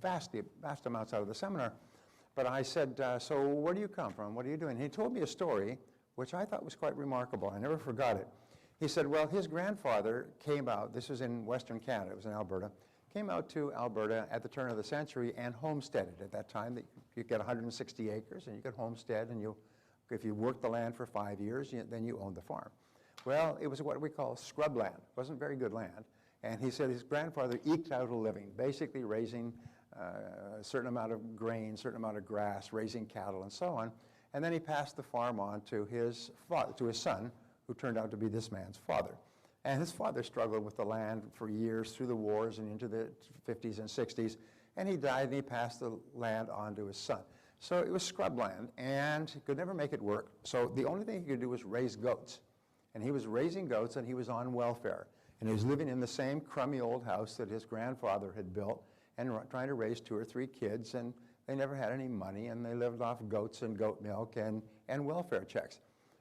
vast amounts out of the seminar. But I said, so where do you come from? What are you doing? And he told me a story, which I thought was quite remarkable. I never forgot it. He said, well, his grandfather came out, this was in Western Canada, it was in Alberta, came out to Alberta at the turn of the century and homesteaded. At that time, you get 160 acres and you could homestead, and if you worked the land for 5 years, then you owned the farm. Well, it was what we call scrub land. It wasn't very good land. And he said his grandfather eked out a living, basically raising a certain amount of grain, a certain amount of grass, raising cattle, and so on. And then he passed the farm on to his son, who turned out to be this man's father. And his father struggled with the land for years through the wars and into the 50s and 60s. And he died, and he passed the land on to his son. So it was scrub land, and he could never make it work. So the only thing he could do was raise goats. And he was raising goats, and he was on welfare. And he was living in the same crummy old house that his grandfather had built and trying to raise 2 or 3 kids, and they never had any money, and they lived off goats and goat milk and welfare checks.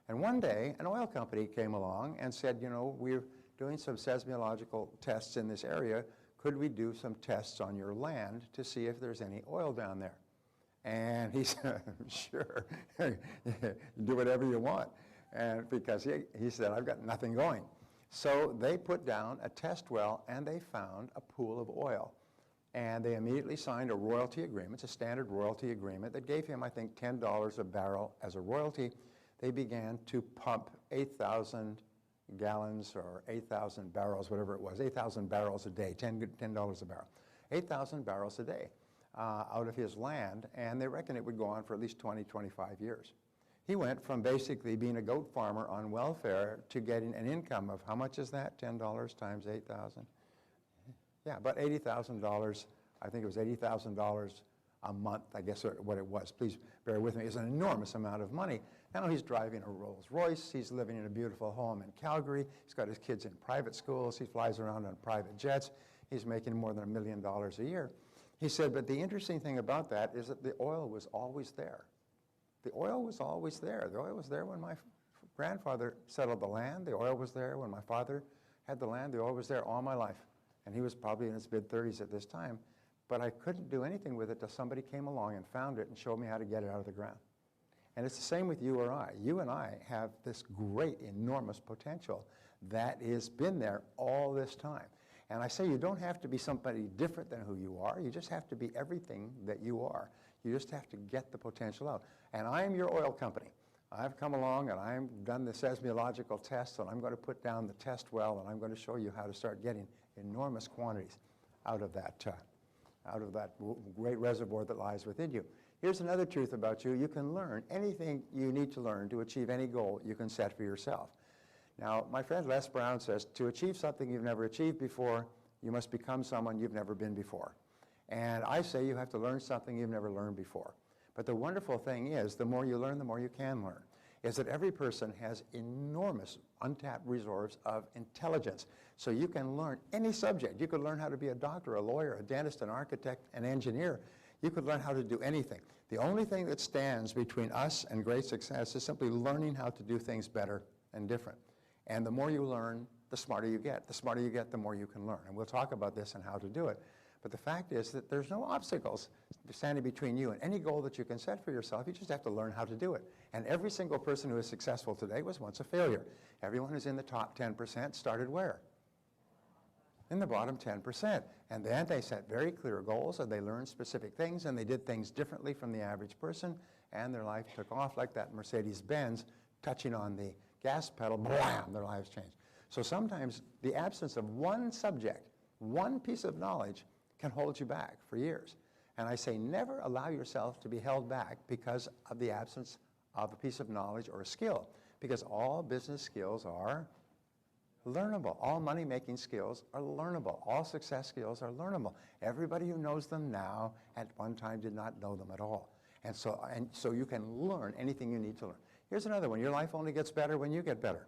And one day, an oil company came along and said, you know, we're doing some seismological tests in this area. Could we do some tests on your land to see if there's any oil down there? And he said, sure, do whatever you want. And because he said, I've got nothing going. So they put down a test well, and they found a pool of oil. And they immediately signed a royalty agreement. It's a standard royalty agreement that gave him, I think, $10 a barrel as a royalty. They began to pump 8,000 gallons or 8,000 barrels, whatever it was, 8,000 barrels a day, $10 a barrel, 8,000 barrels a day out of his land, and they reckon it would go on for at least 20, 25 years. He went from basically being a goat farmer on welfare to getting an income of, how much is that, $10 times 8,000? Yeah, about $80,000, I think it was $80,000 a month, I guess what it was. Please bear with me. It's an enormous amount of money. Now he's driving a Rolls Royce. He's living in a beautiful home in Calgary. He's got his kids in private schools. He flies around on private jets. He's making more than $1 million a year. He said, but the interesting thing about that is that the oil was always there. The oil was always there. The oil was there when my grandfather settled the land. The oil was there when my father had the land. The oil was there all my life. And he was probably in his mid-30s at this time. But I couldn't do anything with it until somebody came along and found it and showed me how to get it out of the ground. And it's the same with you or I. You and I have this great, enormous potential that has been there all this time. And I say you don't have to be somebody different than who you are. You just have to be everything that you are. You just have to get the potential out. And I am your oil company. I've come along and I've done the seismological tests, and I'm going to put down the test well, and I'm going to show you how to start getting enormous quantities out of that great reservoir that lies within you. Here's another truth about you. You can learn anything you need to learn to achieve any goal you can set for yourself. Now, my friend Les Brown says, to achieve something you've never achieved before, you must become someone you've never been before. And I say you have to learn something you've never learned before. But the wonderful thing is, the more you learn, the more you can learn, is that every person has enormous untapped reserves of intelligence. So you can learn any subject. You could learn how to be a doctor, a lawyer, a dentist, an architect, an engineer. You could learn how to do anything. The only thing that stands between us and great success is simply learning how to do things better and different. And the more you learn, the smarter you get. The smarter you get, the more you can learn. And we'll talk about this and how to do it. But the fact is that there's no obstacles standing between you and any goal that you can set for yourself. You just have to learn how to do it. And every single person who is successful today was once a failure. Everyone who's in the top 10% started where? In the bottom 10%. And then they set very clear goals, and they learned specific things, and they did things differently from the average person, and their life took off like that Mercedes-Benz touching on the gas pedal, blam, their lives changed. So sometimes the absence of one subject, one piece of knowledge, can hold you back for years. And I say never allow yourself to be held back because of the absence of a piece of knowledge or a skill, because all business skills are learnable. All money-making skills are learnable. All success skills are learnable. Everybody who knows them now at one time did not know them at all. And so you can learn anything you need to learn. Here's another one. Your life only gets better when you get better.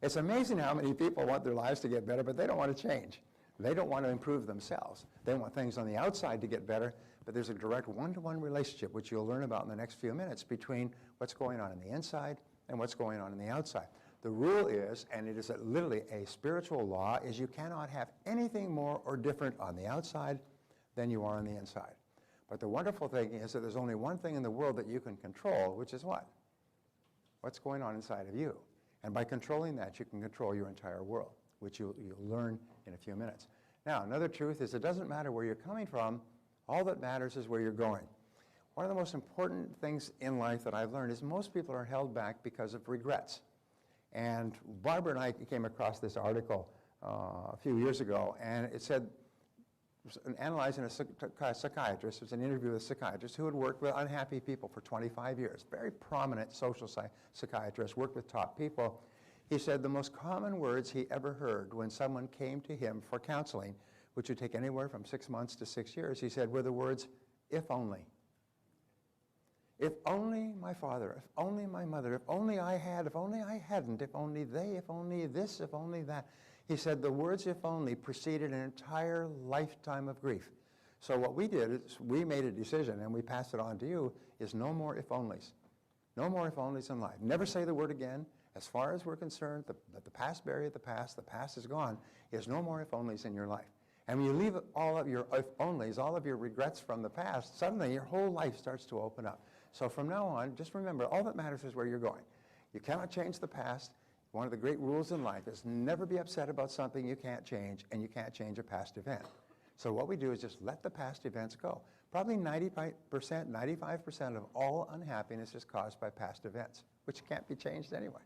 It's amazing how many people want their lives to get better, but they don't want to change. They don't want to improve themselves. They want things on the outside to get better, but there's a direct one-to-one relationship, which you'll learn about in the next few minutes, between what's going on the inside and what's going on the outside. The rule is, and it is literally a spiritual law, is you cannot have anything more or different on the outside than you are on the inside. But the wonderful thing is that there's only one thing in the world that you can control, which is what? What's going on inside of you. And by controlling that, you can control your entire world, which you'll learn in a few minutes. Now, another truth is it doesn't matter where you're coming from. All that matters is where you're going. One of the most important things in life that I've learned is most people are held back because of regrets. And Barbara and I came across this article a few years ago, and it said, analyzing a psychiatrist, it was an interview with a psychiatrist who had worked with unhappy people for 25 years, very prominent social psychiatrist, worked with top people. He said the most common words he ever heard when someone came to him for counseling, which would take anywhere from 6 months to 6 years, he said, were the words, if only. If only my father, if only my mother, if only I had, if only I hadn't, if only they, if only this, if only that. He said the words if only preceded an entire lifetime of grief. So what we did is we made a decision, and we passed it on to you, is no more if onlys. No more if onlys in life. Never say the word again. As far as we're concerned, the past buried the past is gone, is no more if onlys in your life. And when you leave all of your if onlys, all of your regrets from the past, suddenly your whole life starts to open up. So from now on, just remember, all that matters is where you're going. You cannot change the past. One of the great rules in life is never be upset about something you can't change, and you can't change a past event. So what we do is just let the past events go. Probably 95% of all unhappiness is caused by past events, which can't be changed anyway.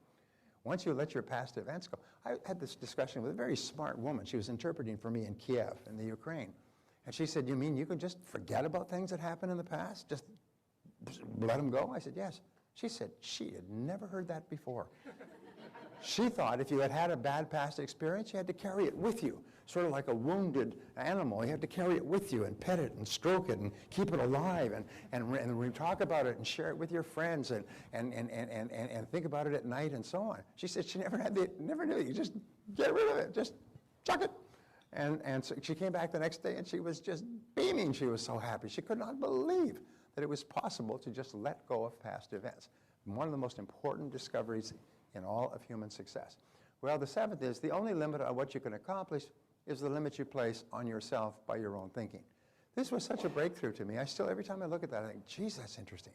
Once you let your past events go. I had this discussion with a very smart woman. She was interpreting for me in Kiev, in the Ukraine. And she said, you mean you can just forget about things that happened in the past? Just let them go? I said, yes. She said she had never heard that before. She thought if you had had a bad past experience, you had to carry it with you, sort of like a wounded animal. You had to carry it with you and pet it and stroke it and keep it alive and talk about it and share it with your friends and think about it at night and so on. She said she never knew it. You just get rid of it, just chuck it. And so she came back the next day and she was just beaming. She was so happy. She could not believe that it was possible to just let go of past events. One of the most important discoveries in all of human success. Well, the seventh is the only limit on what you can accomplish is the limit you place on yourself by your own thinking. This was such a breakthrough to me. I still, every time I look at that, I think, geez, that's interesting.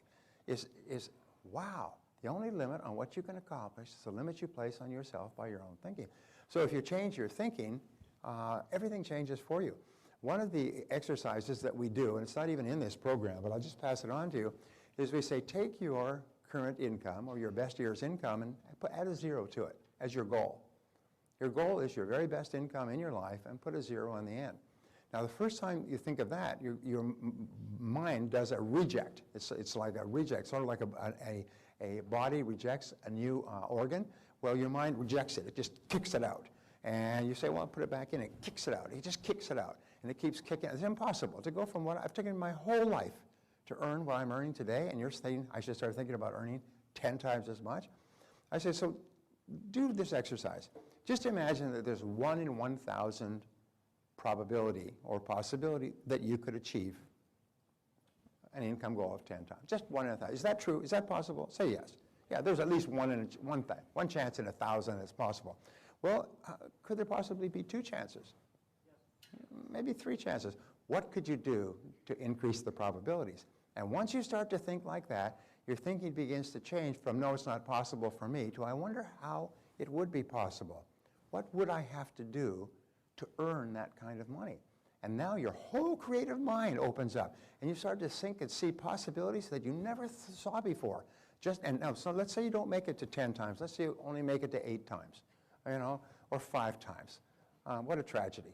Wow, the only limit on what you can accomplish is the limit you place on yourself by your own thinking. So if you change your thinking, everything changes for you. One of the exercises that we do, and it's not even in this program, but I'll just pass it on to you, is we say take your current income or your best year's income and add a zero to it as your goal. Your goal is your very best income in your life and put a zero on the end. Now the first time you think of that, your mind does a reject. It's like a reject, sort of like a body rejects a new organ. Well, your mind rejects it. It just kicks it out. And you say, well, I'll put it back in. It kicks it out. It just kicks it out. And it keeps kicking. It's impossible to go from what I've taken my whole life to earn what I'm earning today, and you're saying I should start thinking about earning 10 times as much. I say, so do this exercise. Just imagine that there's 1 in 1,000 probability or possibility that you could achieve an income goal of 10 times. Just 1 in 1,000. Is that true? Is that possible? Say yes. Yeah, there's at least one chance in 1,000 that's possible. Well, could there possibly be 2 chances? Yes. Maybe 3 chances. What could you do to increase the probabilities? And once you start to think like that, your thinking begins to change from, no, it's not possible for me, to I wonder how it would be possible. What would I have to do to earn that kind of money? And now your whole creative mind opens up, and you start to think and see possibilities that you never saw before. So let's say you don't make it to 10 times. Let's say you only make it to 8 times, or 5 times. What a tragedy.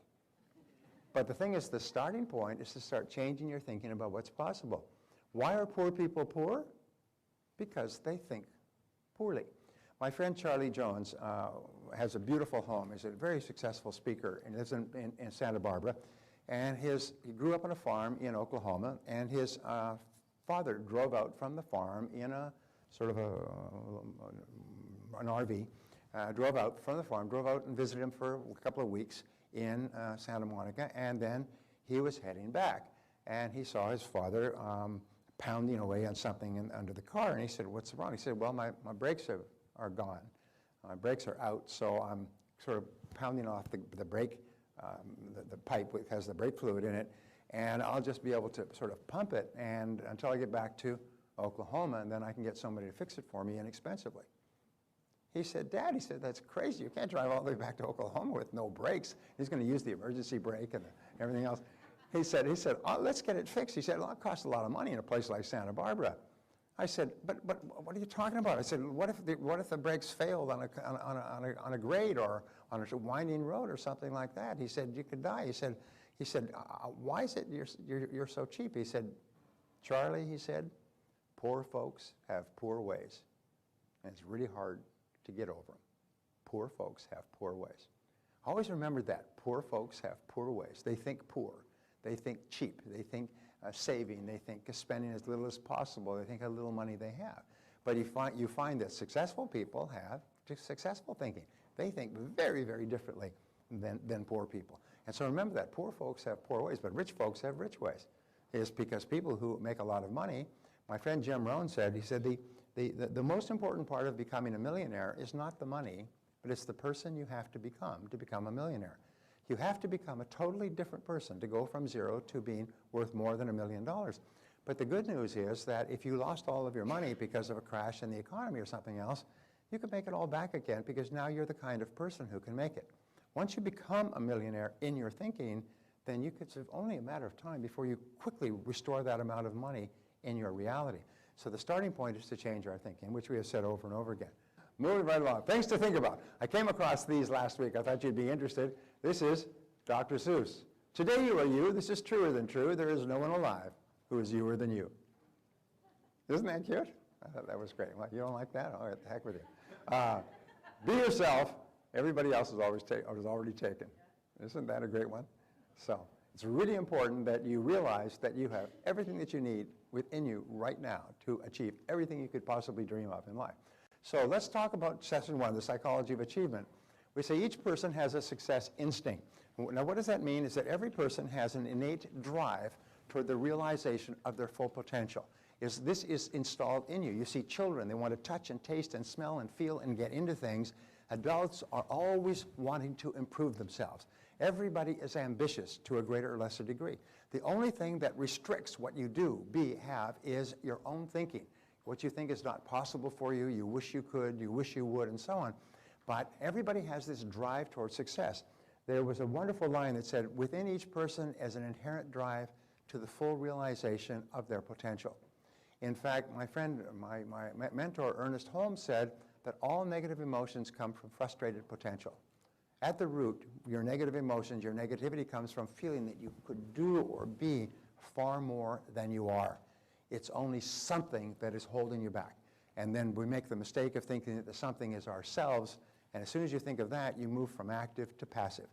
But the thing is, the starting point is to start changing your thinking about what's possible. Why are poor people poor? Because they think poorly. My friend Charlie Jones has a beautiful home. He's a very successful speaker and lives in Santa Barbara. And he grew up on a farm in Oklahoma, and his father drove out from the farm in a sort of an RV, drove out from the farm, drove out and visited him for a couple of weeks in Santa Monica, and then he was heading back. And he saw his father pounding away on something under the car, and he said, what's wrong? He said, well, my brakes are gone. My brakes are out, so I'm sort of pounding off the brake, the pipe that has the brake fluid in it, and I'll just be able to sort of pump it and until I get back to Oklahoma, and then I can get somebody to fix it for me inexpensively. He said, Dad, he said, that's crazy. You can't drive all the way back to Oklahoma with no brakes. He's going to use the emergency brake and everything else. He said, oh, let's get it fixed. He said, well, it costs a lot of money in a place like Santa Barbara. I said, but what are you talking about? I said, what if the brakes failed on a grade or on a winding road or something like that? He said, you could die. He said, why is it you're so cheap? He said, Charlie, he said, poor folks have poor ways, and it's really hard to get over them. Poor folks have poor ways. Always remember that. Poor folks have poor ways. They think poor. They think cheap. They think saving. They think spending as little as possible. They think how little money they have. But you find that successful people have successful thinking. They think very, very differently than poor people. And so remember that. Poor folks have poor ways, but rich folks have rich ways. It's because people who make a lot of money, my friend Jim Rohn said, he said, the most important part of becoming a millionaire is not the money, but it's the person you have to become a millionaire. You have to become a totally different person to go from zero to being worth more than $1 million. But the good news is that if you lost all of your money because of a crash in the economy or something else, you can make it all back again because now you're the kind of person who can make it. Once you become a millionaire in your thinking, then it's only a matter of time before you quickly restore that amount of money in your reality. So the starting point is to change our thinking, which we have said over and over again. Moving right along, things to think about. I came across these last week. I thought you'd be interested. This is Dr. Seuss. Today you are you. This is truer than true. There is no one alive who is youer than you. Isn't that cute? I thought that was great. What, you don't like that? All right, the heck with you. Be yourself. Everybody else is already taken. Isn't that a great one? So it's really important that you realize that you have everything that you need within you right now to achieve everything you could possibly dream of in life. So let's talk about session 1, the psychology of achievement. We say each person has a success instinct. Now what does that mean is that every person has an innate drive toward the realization of their full potential. This is installed in you. You see children, they want to touch and taste and smell and feel and get into things. Adults are always wanting to improve themselves. Everybody is ambitious to a greater or lesser degree. The only thing that restricts what you do, have, is your own thinking. What you think is not possible for you, you wish you could, you wish you would, and so on. But everybody has this drive towards success. There was a wonderful line that said, within each person is an inherent drive to the full realization of their potential. In fact, my friend, my mentor, Ernest Holmes, said that all negative emotions come from frustrated potential. At the root, your negative emotions, your negativity comes from feeling that you could do or be far more than you are. It's only something that is holding you back. And then we make the mistake of thinking that the something is ourselves, and as soon as you think of that, you move from active to passive.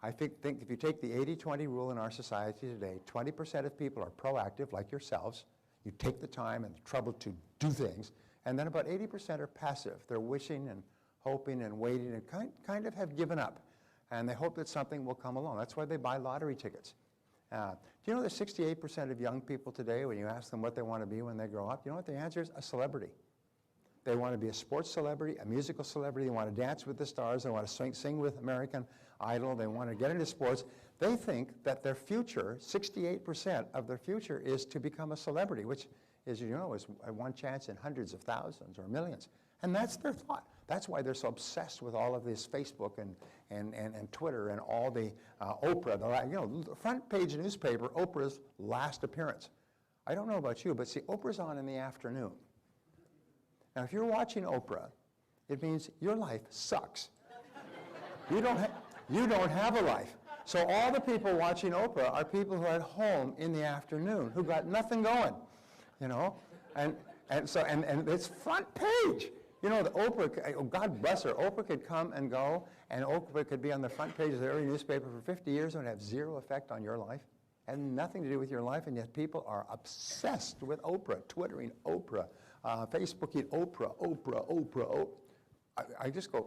I think if you take the 80-20 rule in our society today, 20% of people are proactive, like yourselves. You take the time and the trouble to do things, and then about 80% are passive. They're wishing and hoping and waiting and kind of have given up, and they hope that something will come along. That's why they buy lottery tickets. Do you know that 68% of young people today, when you ask them what they want to be when they grow up, you know what the answer is? A celebrity. They want to be a sports celebrity, a musical celebrity. They want to dance with the stars. They want to sing with American Idol. They want to get into sports. They think that their future, 68% of their future, is to become a celebrity, which is, you know, is one chance in hundreds of thousands or millions. And that's their thought. That's why they're so obsessed with all of this Facebook and Twitter and all the Oprah, the front page newspaper, Oprah's last appearance. I don't know about you, but see, Oprah's on in the afternoon. Now, if you're watching Oprah, it means your life sucks. You don't have a life. So all the people watching Oprah are people who are at home in the afternoon, who got nothing going, you know, and it's front page. You know, the Oprah, God bless her, Oprah could come and go, and Oprah could be on the front page of every newspaper for 50 years and have zero effect on your life, and nothing to do with your life, and yet people are obsessed with Oprah, Twittering Oprah, Facebooking Oprah. I just go,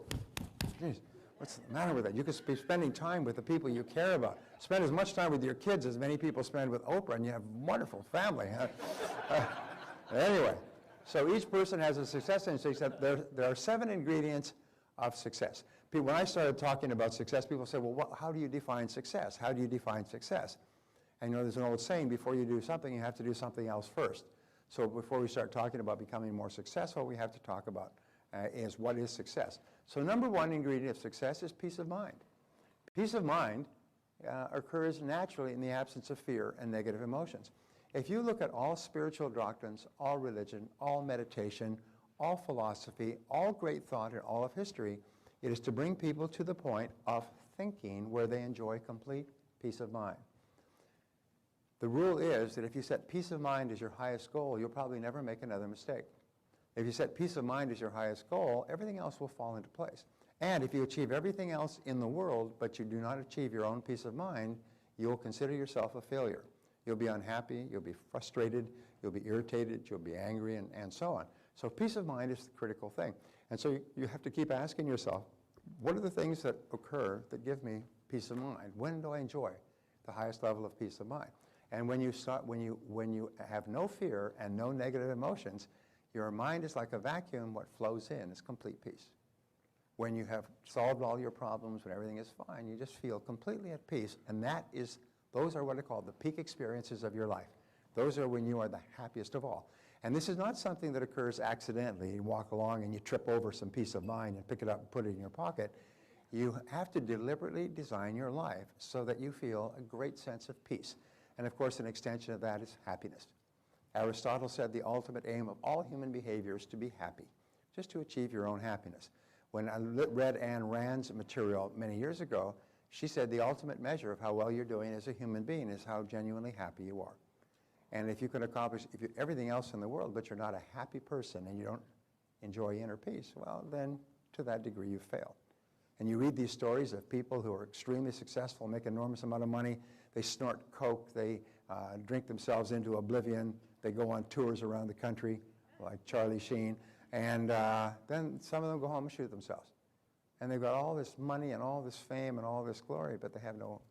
geez, what's the matter with that? You could be spending time with the people you care about. Spend as much time with your kids as many people spend with Oprah, and you have a wonderful family. Anyway. So each person has a success instinct. There are 7 ingredients of success. When I started talking about success, people said, well, how do you define success? How do you define success? And you know, there's an old saying, before you do something, you have to do something else first. So before we start talking about becoming more successful, we have to talk about is what is success. So number one ingredient of success is peace of mind. Peace of mind occurs naturally in the absence of fear and negative emotions. If you look at all spiritual doctrines, all religion, all meditation, all philosophy, all great thought, and all of history, it is to bring people to the point of thinking where they enjoy complete peace of mind. The rule is that if you set peace of mind as your highest goal, you'll probably never make another mistake. If you set peace of mind as your highest goal, everything else will fall into place. And if you achieve everything else in the world, but you do not achieve your own peace of mind, you'll consider yourself a failure. You'll be unhappy, you'll be frustrated, you'll be irritated, you'll be angry, and so on. So peace of mind is the critical thing. And so you have to keep asking yourself, what are the things that occur that give me peace of mind? When do I enjoy the highest level of peace of mind? And when you have no fear and no negative emotions, your mind is like a vacuum. What flows in is complete peace. When you have solved all your problems, when everything is fine, you just feel completely at peace. And those are what are called the peak experiences of your life. Those are when you are the happiest of all. And this is not something that occurs accidentally. You walk along and you trip over some peace of mind and pick it up and put it in your pocket. You have to deliberately design your life so that you feel a great sense of peace. And of course, an extension of that is happiness. Aristotle said the ultimate aim of all human behavior is to be happy, just to achieve your own happiness. When I read Ayn Rand's material many years ago, she said the ultimate measure of how well you're doing as a human being is how genuinely happy you are. And if you can accomplish everything else in the world, but you're not a happy person and you don't enjoy inner peace, well, then to that degree you failed. And you read these stories of people who are extremely successful, make an enormous amount of money, they snort coke, they drink themselves into oblivion, they go on tours around the country like Charlie Sheen, and then some of them go home and shoot themselves. And they've got all this money and all this fame and all this glory, but they have no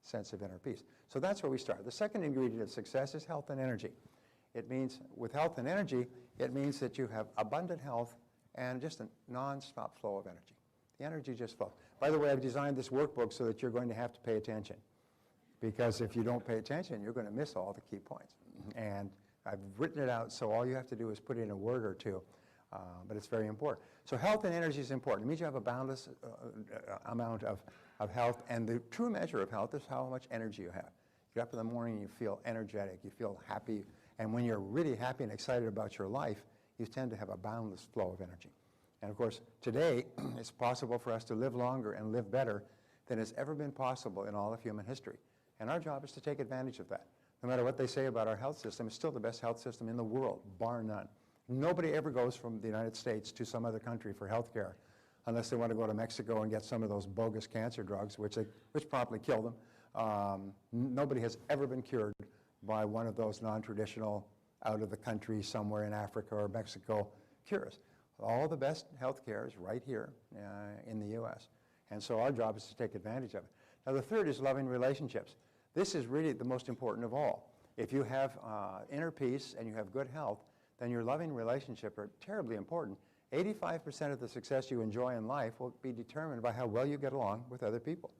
sense of inner peace. So that's where we start. The second ingredient of success is health and energy. It means, with health and energy, it means that you have abundant health and just a non-stop flow of energy. The energy just flows. By the way, I've designed this workbook so that you're going to have to pay attention. Because if you don't pay attention, you're going to miss all the key points. And I've written it out, so all you have to do is put in a word or two. But it's very important. So health and energy is important. It means you have a boundless amount of health. And the true measure of health is how much energy you have. You get up in the morning and you feel energetic, you feel happy. And when you're really happy and excited about your life, you tend to have a boundless flow of energy. And of course, today, it's possible for us to live longer and live better than has ever been possible in all of human history. And our job is to take advantage of that. No matter what they say about our health system, it's still the best health system in the world, bar none. Nobody ever goes from the United States to some other country for health care unless they want to go to Mexico and get some of those bogus cancer drugs, which promptly kill them. Nobody has ever been cured by one of those non-traditional, out of the country, somewhere in Africa or Mexico cures. All the best health care is right here in the U.S. And so our job is to take advantage of it. Now the third is loving relationships. This is really the most important of all. If you have inner peace and you have good health, then your loving relationship are terribly important. 85% of the success you enjoy in life will be determined by how well you get along with other people.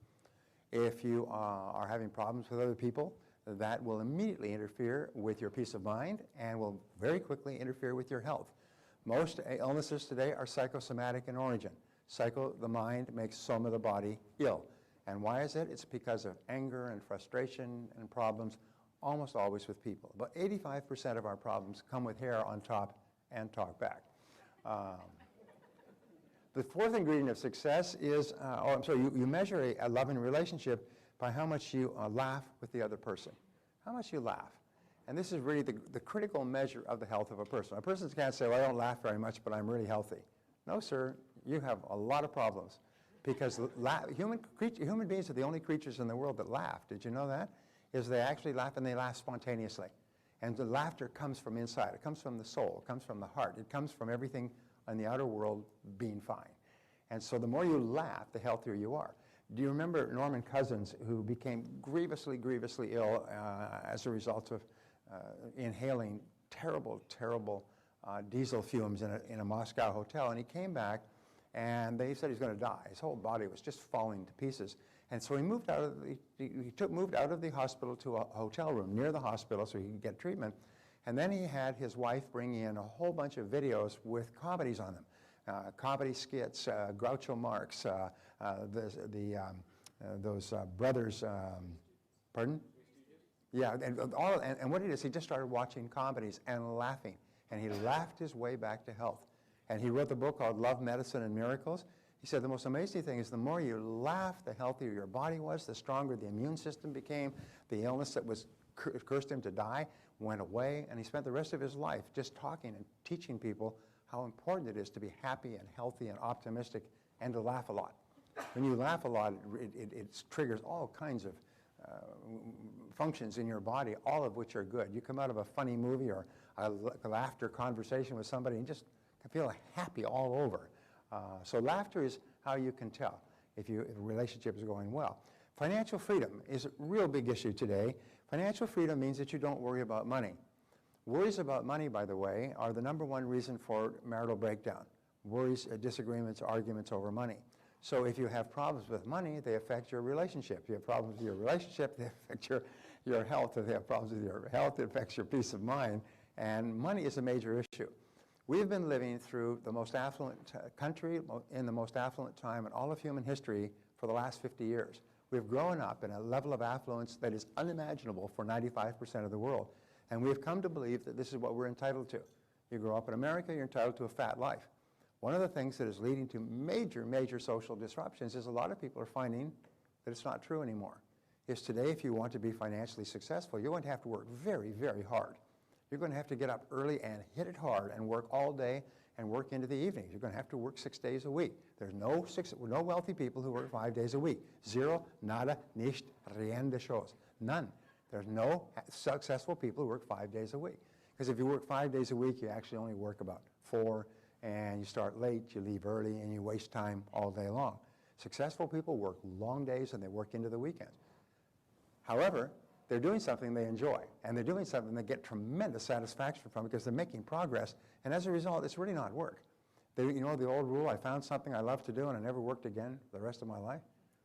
If you are having problems with other people, that will immediately interfere with your peace of mind and will very quickly interfere with your health. Most illnesses today are psychosomatic in origin. Psycho, the mind, makes soma, the body, ill. And why is it? It's because of anger and frustration and problems, almost always with people. About 85% of our problems come with hair on top and talk back. The fourth ingredient of success is, you measure a loving relationship by how much you laugh with the other person. How much you laugh. And this is really the critical measure of the health of a person. A person can't say, well, I don't laugh very much, but I'm really healthy. No, sir, you have a lot of problems. Because human beings are the only creatures in the world that laugh. Did you know that? Is they actually laugh, and they laugh spontaneously. And the laughter comes from inside. It comes from the soul. It comes from the heart. It comes from everything in the outer world being fine. And so the more you laugh, the healthier you are. Do you remember Norman Cousins, who became grievously, grievously ill as a result of inhaling terrible, terrible diesel fumes in a Moscow hotel? And he came back, and they said he's going to die. His whole body was just falling to pieces. And so he moved out of moved out of the hospital to a hotel room near the hospital so he could get treatment. And then he had his wife bring in a whole bunch of videos with comedies on them, comedy skits, Groucho Marx, those brothers, pardon? Yeah, and what he did is he just started watching comedies and laughing, and he laughed his way back to health. And he wrote the book called Love, Medicine, and Miracles. He said the most amazing thing is the more you laugh, the healthier your body was, the stronger the immune system became, the illness that was cursed him to die went away, and he spent the rest of his life just talking and teaching people how important it is to be happy and healthy and optimistic and to laugh a lot. When you laugh a lot, it triggers all kinds of functions in your body, all of which are good. You come out of a funny movie or a laughter conversation with somebody and just feel happy all over. So laughter is how you can tell if a relationship is going well. Financial freedom is a real big issue today. Financial freedom means that you don't worry about money. Worries about money, by the way, are the #1 reason for marital breakdown. Worries, disagreements, arguments over money. So if you have problems with money, they affect your relationship. If you have problems with your relationship, they affect your health. If you have problems with your health, it affects your peace of mind. And money is a major issue. We've been living through the most affluent country in the most affluent time in all of human history for the last 50 years. We've grown up in a level of affluence that is unimaginable for 95% of the world. And we've come to believe that this is what we're entitled to. You grow up in America, you're entitled to a fat life. One of the things that is leading to major social disruptions is a lot of people are finding that it's not true anymore. Is today, if you want to be financially successful, you're going to have to work very hard. You're going to have to get up early and hit it hard and work all day and work into the evenings. You're going to have to work 6 days a week. There's no wealthy people who work 5 days a week. Zero, nada, nicht, rien de chose. None. There's no successful people who work 5 days a week. Because if you work 5 days a week, you actually only work about 4, and you start late, you leave early, and you waste time all day long. Successful people work long days and they work into the weekends. However, they're doing something they enjoy, and they're doing something they get tremendous satisfaction from because they're making progress, and as a result, it's really not work. You know the old rule, I found something I love to do and I never worked again the rest of my life?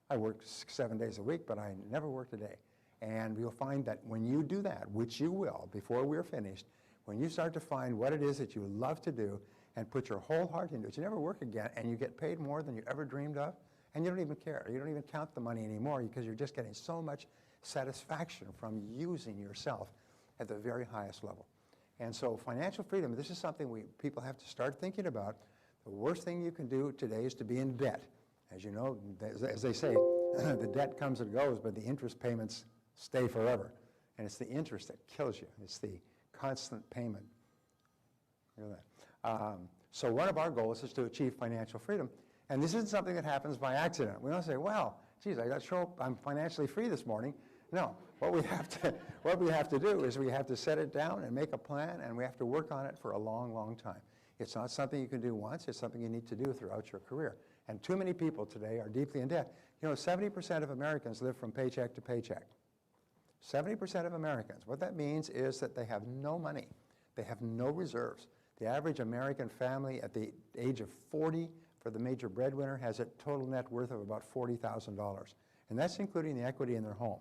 I worked 7 days a week, but I never worked a day. And you'll find that when you do that, which you will before we're finished, when you start to find what it is that you love to do and put your whole heart into it, you never work again, and you get paid more than you ever dreamed of, and you don't even care. You don't even count the money anymore because you're just getting so much satisfaction from using yourself at the very highest level. And so financial freedom, this is something people have to start thinking about. The worst thing you can do today is to be in debt. As you know, as they say, the debt comes and goes, but the interest payments stay forever. And it's the interest that kills you. It's the constant payment. Look at that. So one of our goals is to achieve financial freedom. And this isn't something that happens by accident. We don't say, well, geez, I got to show up, I'm financially free this morning. No, what we have to do is we have to set it down and make a plan, and we have to work on it for a long time. It's not something you can do once, it's something you need to do throughout your career. And too many people today are deeply in debt. You know, 70% of Americans live from paycheck to paycheck. 70% of Americans. What that means is that they have no money. They have no reserves. The average American family at the age of 40 for the major breadwinner has a total net worth of about $40,000. And that's including the equity in their home.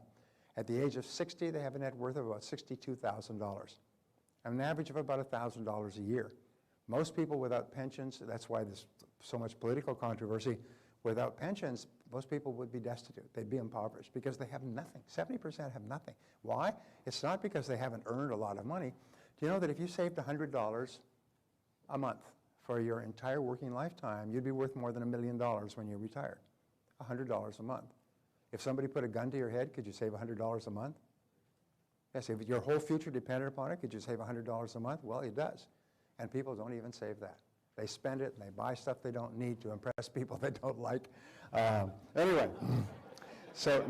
At the age of 60, they have a net worth of about $62,000, an average of about $1,000 a year. Most people without pensions, that's why there's so much political controversy, without pensions, most people would be destitute. They'd be impoverished because they have nothing. 70% have nothing. Why? It's not because they haven't earned a lot of money. Do you know that if you saved $100 a month for your entire working lifetime, you'd be worth more than $1 million when you're retired? $100 a month. If somebody put a gun to your head, could you save $100 a month? Yes, if your whole future depended upon it, could you save $100 a month? Well, it does. And people don't even save that. They spend it and they buy stuff they don't need to impress people they don't like. Anyway, so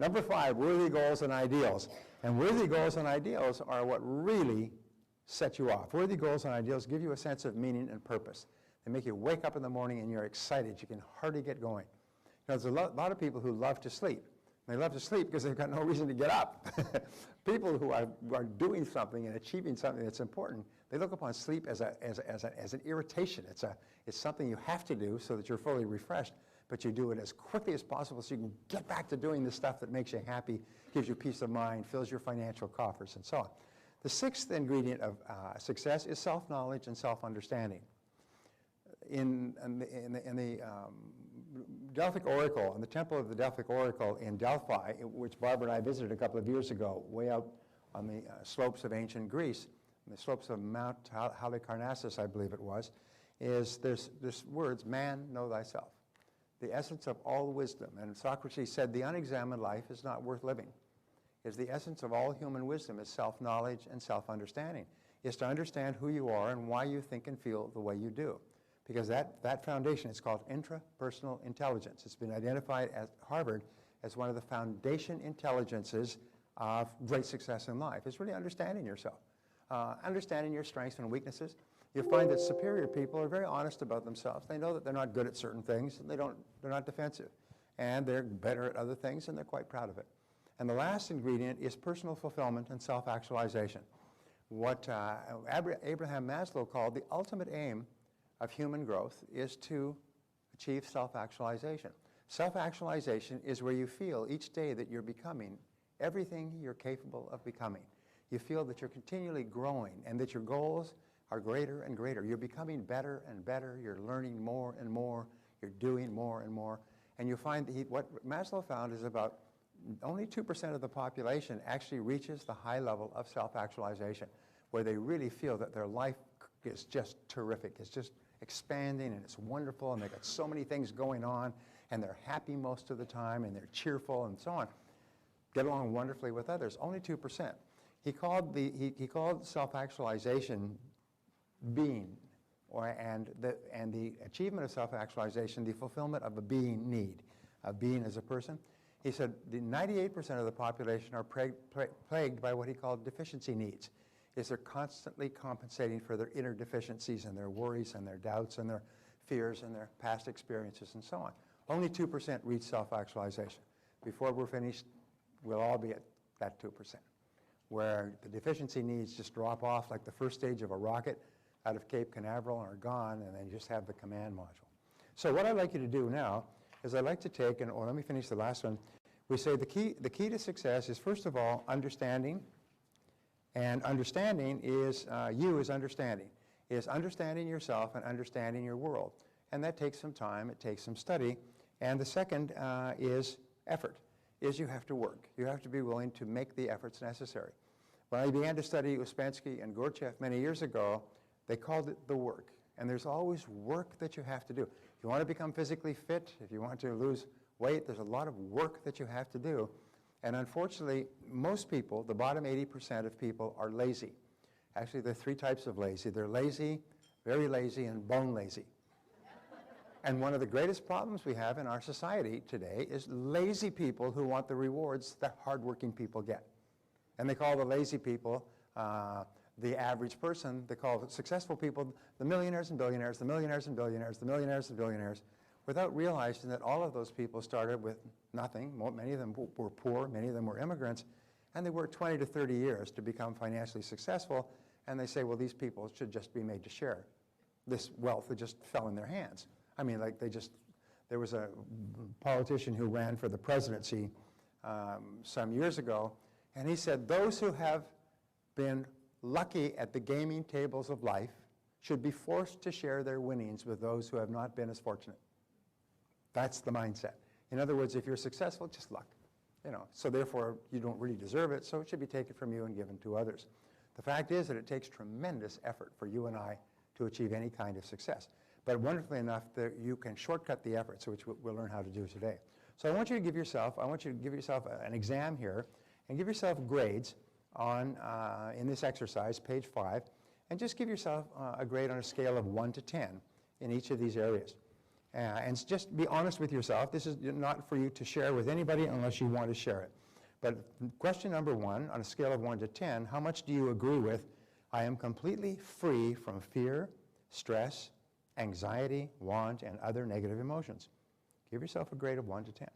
number 5, worthy goals and ideals. And worthy goals and ideals are what really set you off. Worthy goals and ideals give you a sense of meaning and purpose. They make you wake up in the morning and you're excited. You can hardly get going. You know, there's a lot of people who love to sleep. They love to sleep because they've got no reason to get up. People who are doing something and achieving something that's important, they look upon sleep as an irritation. It's something you have to do so that you're fully refreshed. but you do it as quickly as possible so you can get back to doing the stuff that makes you happy, gives you peace of mind, fills your financial coffers, and so on. The sixth ingredient of success is self-knowledge and self-understanding. In the Delphic Oracle, in the temple of the Delphic Oracle in Delphi, which Barbara and I visited a couple of years ago, way out on the slopes of ancient Greece, the slopes of Mount Halicarnassus, I believe it was, there's words, man, know thyself, the essence of all wisdom. And Socrates said the unexamined life is not worth living. Is the essence of all human wisdom is self-knowledge and self-understanding, is to understand who you are and why you think and feel the way you do. Because that foundation is called intrapersonal intelligence. It's been identified at Harvard as one of the foundation intelligences of great success in life. It's really understanding yourself, understanding your strengths and weaknesses. You'll find that superior people are very honest about themselves. They know that they're not good at certain things, and they're not defensive. And they're better at other things, and they're quite proud of it. And the last ingredient is personal fulfillment and self-actualization. What Abraham Maslow called the ultimate aim of human growth is to achieve self-actualization. Self-actualization is where you feel each day that you're becoming everything you're capable of becoming. You feel that you're continually growing and that your goals are greater and greater. You're becoming better and better. You're learning more and more. You're doing more and more. And you find that what Maslow found is about only 2% of the population actually reaches the high level of self-actualization, where they really feel that their life is just terrific. It's just expanding and it's wonderful and they've got so many things going on and they're happy most of the time and they're cheerful and so on. Get along wonderfully with others. Only 2%. He called self-actualization being, and the achievement of self-actualization the fulfillment of a being need, a being as a person. He said the 98% of the population are plagued by what he called deficiency needs. Is they're constantly compensating for their inner deficiencies and their worries and their doubts and their fears and their past experiences and so on. Only 2% reach self-actualization. Before we're finished, we'll all be at that 2%, where the deficiency needs just drop off like the first stage of a rocket out of Cape Canaveral and are gone, and then you just have the command module. So what I'd like you to do now is I'd like to take, let me finish the last one. We say the key to success is, first of all, understanding. And understanding is, is understanding yourself and understanding your world. And that takes some time, it takes some study. And the second is effort, is you have to work. You have to be willing to make the efforts necessary. When I began to study Ouspensky and Gurdjieff many years ago, they called it the work. And there's always work that you have to do. If you want to become physically fit, if you want to lose weight, there's a lot of work that you have to do. And unfortunately, most people, the bottom 80% of people, are lazy. Actually, there are three types of lazy. They're lazy, very lazy, and bone lazy. And one of the greatest problems we have in our society today is lazy people who want the rewards that hardworking people get. And they call the lazy people the average person. They call the successful people the millionaires and billionaires, the millionaires and billionaires, the millionaires and billionaires, without realizing that all of those people started with nothing. Many of them were poor, many of them were immigrants, and they worked 20 to 30 years to become financially successful, and they say, well, these people should just be made to share this wealth that just fell in their hands. I mean, like there was a politician who ran for the presidency some years ago, and he said, those who have been lucky at the gaming tables of life should be forced to share their winnings with those who have not been as fortunate. That's the mindset. In other words, if you're successful, just luck. So therefore, you don't really deserve it, so it should be taken from you and given to others. The fact is that it takes tremendous effort for you and I to achieve any kind of success. But wonderfully enough, that you can shortcut the efforts, which we'll learn how to do today. So I want you to give yourself an exam here and give yourself grades on, in this exercise, page 5, and just give yourself a grade on a scale of 1 to 10 in each of these areas. And just be honest with yourself. This is not for you to share with anybody unless you want to share it. But question number 1, on a scale of 1 to 10, how much do you agree with, I am completely free from fear, stress, anxiety, want, and other negative emotions? Give yourself a grade of 1 to 10.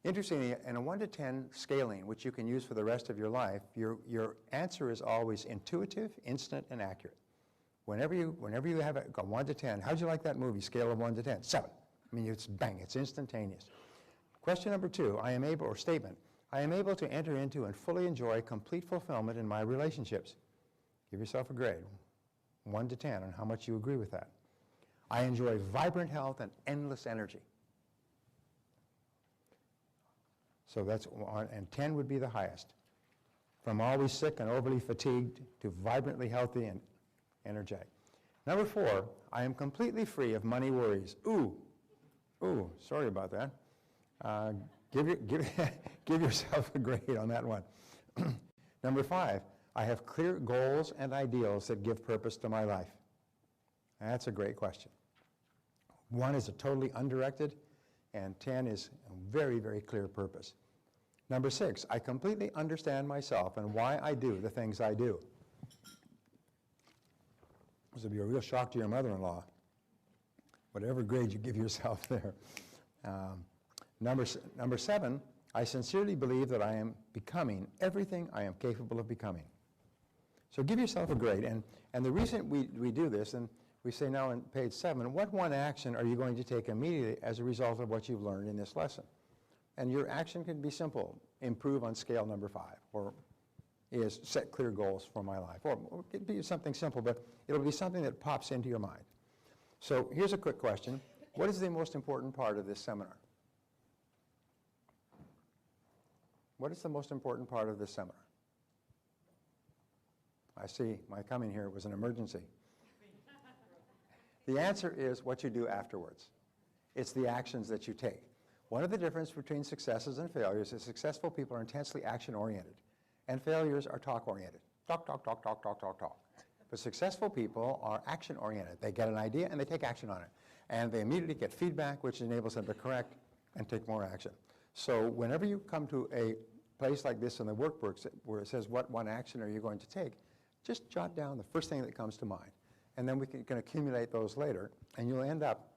Interestingly, in a 1 to 10 scaling, which you can use for the rest of your life, your answer is always intuitive, instant, and accurate. Whenever you have a 1 to 10, how'd you like that movie, scale of 1 to 10? 7. I mean, it's bang, it's instantaneous. Question number 2, I am able, or statement, I am able to enter into and fully enjoy complete fulfillment in my relationships. Give yourself a grade, 1 to 10, on how much you agree with that. I enjoy vibrant health and endless energy. So that's 1, and 10 would be the highest. From always sick and overly fatigued to vibrantly healthy and energetic. Number 4, I am completely free of money worries. Ooh, sorry about that. Give yourself a grade on that one. Number 5, I have clear goals and ideals that give purpose to my life. That's a great question. 1 is a totally undirected, and 10 is a very, very clear purpose. Number 6, I completely understand myself and why I do the things I do. This will be a real shock to your mother-in-law, whatever grade you give yourself there. Number 7, I sincerely believe that I am becoming everything I am capable of becoming. So give yourself a grade. And the reason we do this, and we say now on page 7, what 1 action are you going to take immediately as a result of what you've learned in this lesson? And your action can be simple. Improve on scale number 5, or is set clear goals for my life. Or it could be something simple, but it'll be something that pops into your mind. So here's a quick question. What is the most important part of this seminar? What is the most important part of this seminar? I see my coming here was an emergency. The answer is what you do afterwards. It's the actions that you take. One of the differences between successes and failures is successful people are intensely action-oriented, and failures are talk-oriented. Talk, talk, talk, talk, talk, talk, talk. But successful people are action-oriented. They get an idea and they take action on it. And they immediately get feedback, which enables them to correct and take more action. So whenever you come to a place like this in the workbooks where it says what 1 action are you going to take, just jot down the first thing that comes to mind. And then we can accumulate those later, and you'll end up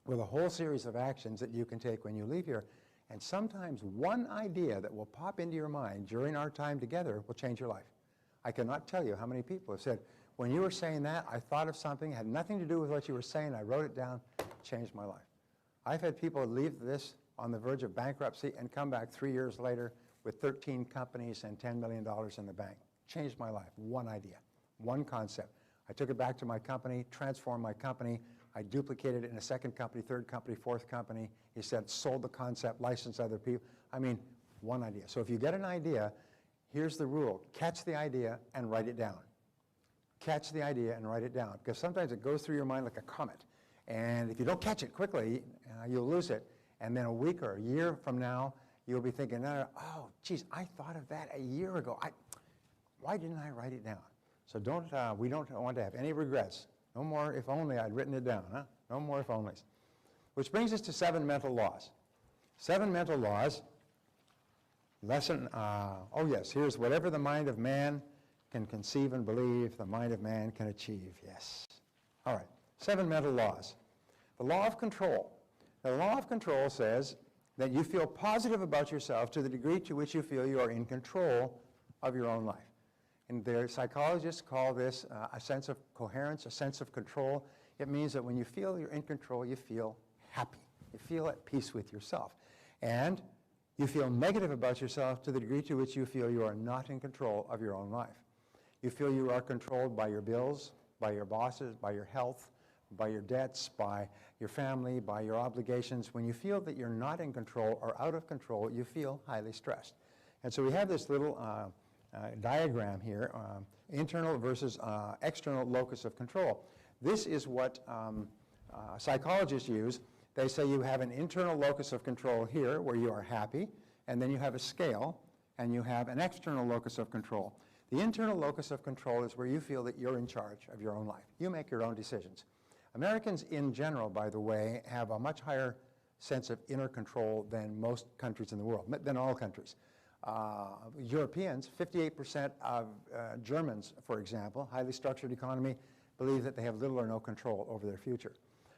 with a whole series of actions that you can take when you leave here. And sometimes 1 idea that will pop into your mind during our time together will change your life. I cannot tell you how many people have said, when you were saying that, I thought of something, had nothing to do with what you were saying, I wrote it down, changed my life. I've had people leave this on the verge of bankruptcy and come back 3 years later with 13 companies and $10 million in the bank. Changed my life. 1 idea, 1 concept. I took it back to my company, transformed my company. I duplicated it in a 2nd company, 3rd company, 4th company. He said, sold the concept, licensed other people. I mean, 1 idea. So if you get an idea, here's the rule. Catch the idea and write it down. Catch the idea and write it down. Because sometimes it goes through your mind like a comet. And if you don't catch it quickly, you'll lose it. And then a week or a year from now, you'll be thinking, oh, geez, I thought of that a year ago. Why didn't I write it down? So we don't want to have any regrets. No more if only I'd written it down, huh? No more if onlys. Which brings us to 7 mental laws. 7 mental laws. Lesson, oh yes, here's whatever the mind of man can conceive and believe, the mind of man can achieve. Yes. All right, 7 mental laws. The law of control. Now, the law of control says that you feel positive about yourself to the degree to which you feel you are in control of your own life. And the psychologists call this a sense of coherence, a sense of control. It means that when you feel you're in control, you feel happy. You feel at peace with yourself. And you feel negative about yourself to the degree to which you feel you are not in control of your own life. You feel you are controlled by your bills, by your bosses, by your health, by your debts, by your family, by your obligations. When you feel that you're not in control or out of control, you feel highly stressed. And so we have this little diagram here, internal versus external locus of control. This is what psychologists use. They say you have an internal locus of control here where you are happy, and then you have a scale, and you have an external locus of control. The internal locus of control is where you feel that you're in charge of your own life. You make your own decisions. Americans in general, by the way, have a much higher sense of inner control than most countries in the world, than all countries. Europeans, 58% of Germans, for example, highly structured economy, believe that they have little or no control over their future.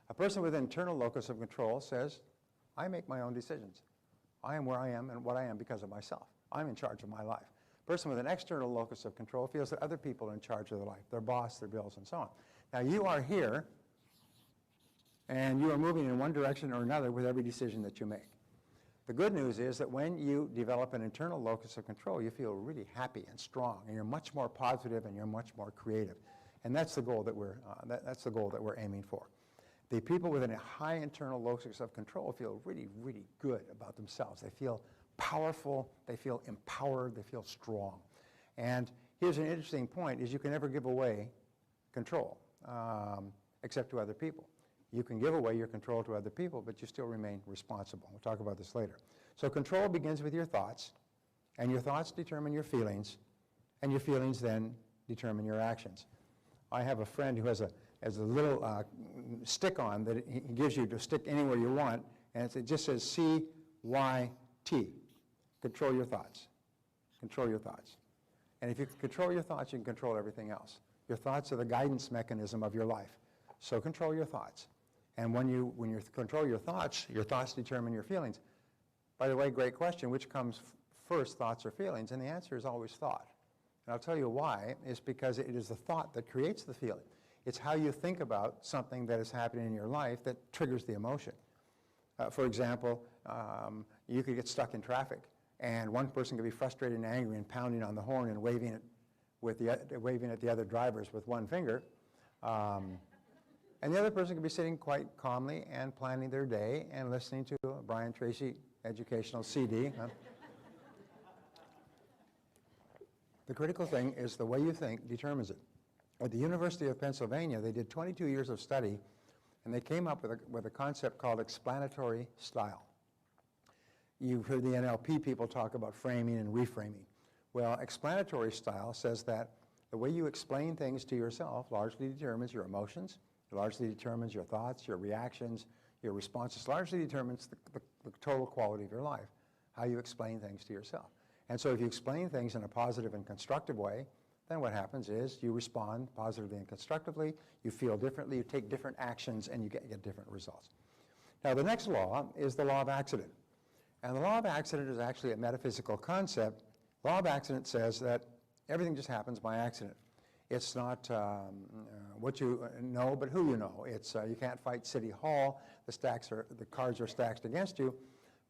A person with internal locus of control says, I make my own decisions. I am where I am and what I am because of myself. I'm in charge of my life. A person with an external locus of control feels that other people are in charge of their life, their boss, their bills, and so on. Now you are here And you are moving in one direction or another with every decision that you make. The good news is that when you develop an internal locus of control, you feel really happy and strong, and you're much more positive and you're much more creative. And that's the goal that we're aiming for. The people with a high internal locus of control feel really, really good about themselves. They feel powerful, they feel empowered, they feel strong. And here's an interesting point, is you can never give away control, except to other people. You can give away your control to other people, but you still remain responsible. We'll talk about this later. So control begins with your thoughts, and your thoughts determine your feelings, and your feelings then determine your actions. I have a friend who has a little stick-on that he gives you to stick anywhere you want, and it just says CYT, control your thoughts. Control your thoughts. And if you can control your thoughts, you can control everything else. Your thoughts are the guidance mechanism of your life. So control your thoughts. And when you control your thoughts determine your feelings. By the way, great question, which comes first, thoughts or feelings? And the answer is always thought. And I'll tell you why. It's because it is the thought that creates the feeling. It's how you think about something that is happening in your life that triggers the emotion. For example, you could get stuck in traffic, and one person could be frustrated and angry and pounding on the horn and waving at the other drivers with one finger. And the other person could be sitting quite calmly and planning their day and listening to a Brian Tracy educational CD. The critical thing is the way you think determines it. At the University of Pennsylvania, they did 22 years of study, and they came up with a concept called explanatory style. You've heard the NLP people talk about framing and reframing. Well, explanatory style says that the way you explain things to yourself largely determines your emotions, largely determines your thoughts, your reactions, your responses, largely determines the total quality of your life, how you explain things to yourself. And so if you explain things in a positive and constructive way, then what happens is you respond positively and constructively, you feel differently, you take different actions, and you get different results. Now, the next law is the law of accident. And the law of accident is actually a metaphysical concept. Law of accident says that everything just happens by accident. It's not what you know, but who you know. It's you can't fight City Hall. The cards are stacked against you.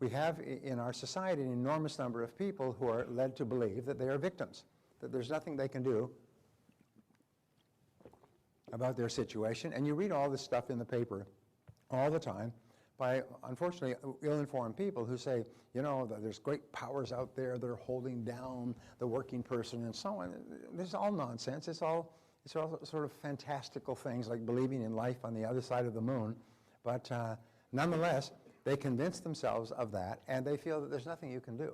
We have in our society an enormous number of people who are led to believe that they are victims, that there's nothing they can do about their situation. And you read all this stuff in the paper all the time by, unfortunately, ill-informed people who say, you know, that there's great powers out there that are holding down the working person and so on. This is all nonsense. It's all sort of fantastical things like believing in life on the other side of the moon. But nonetheless, they convince themselves of that, and they feel that there's nothing you can do.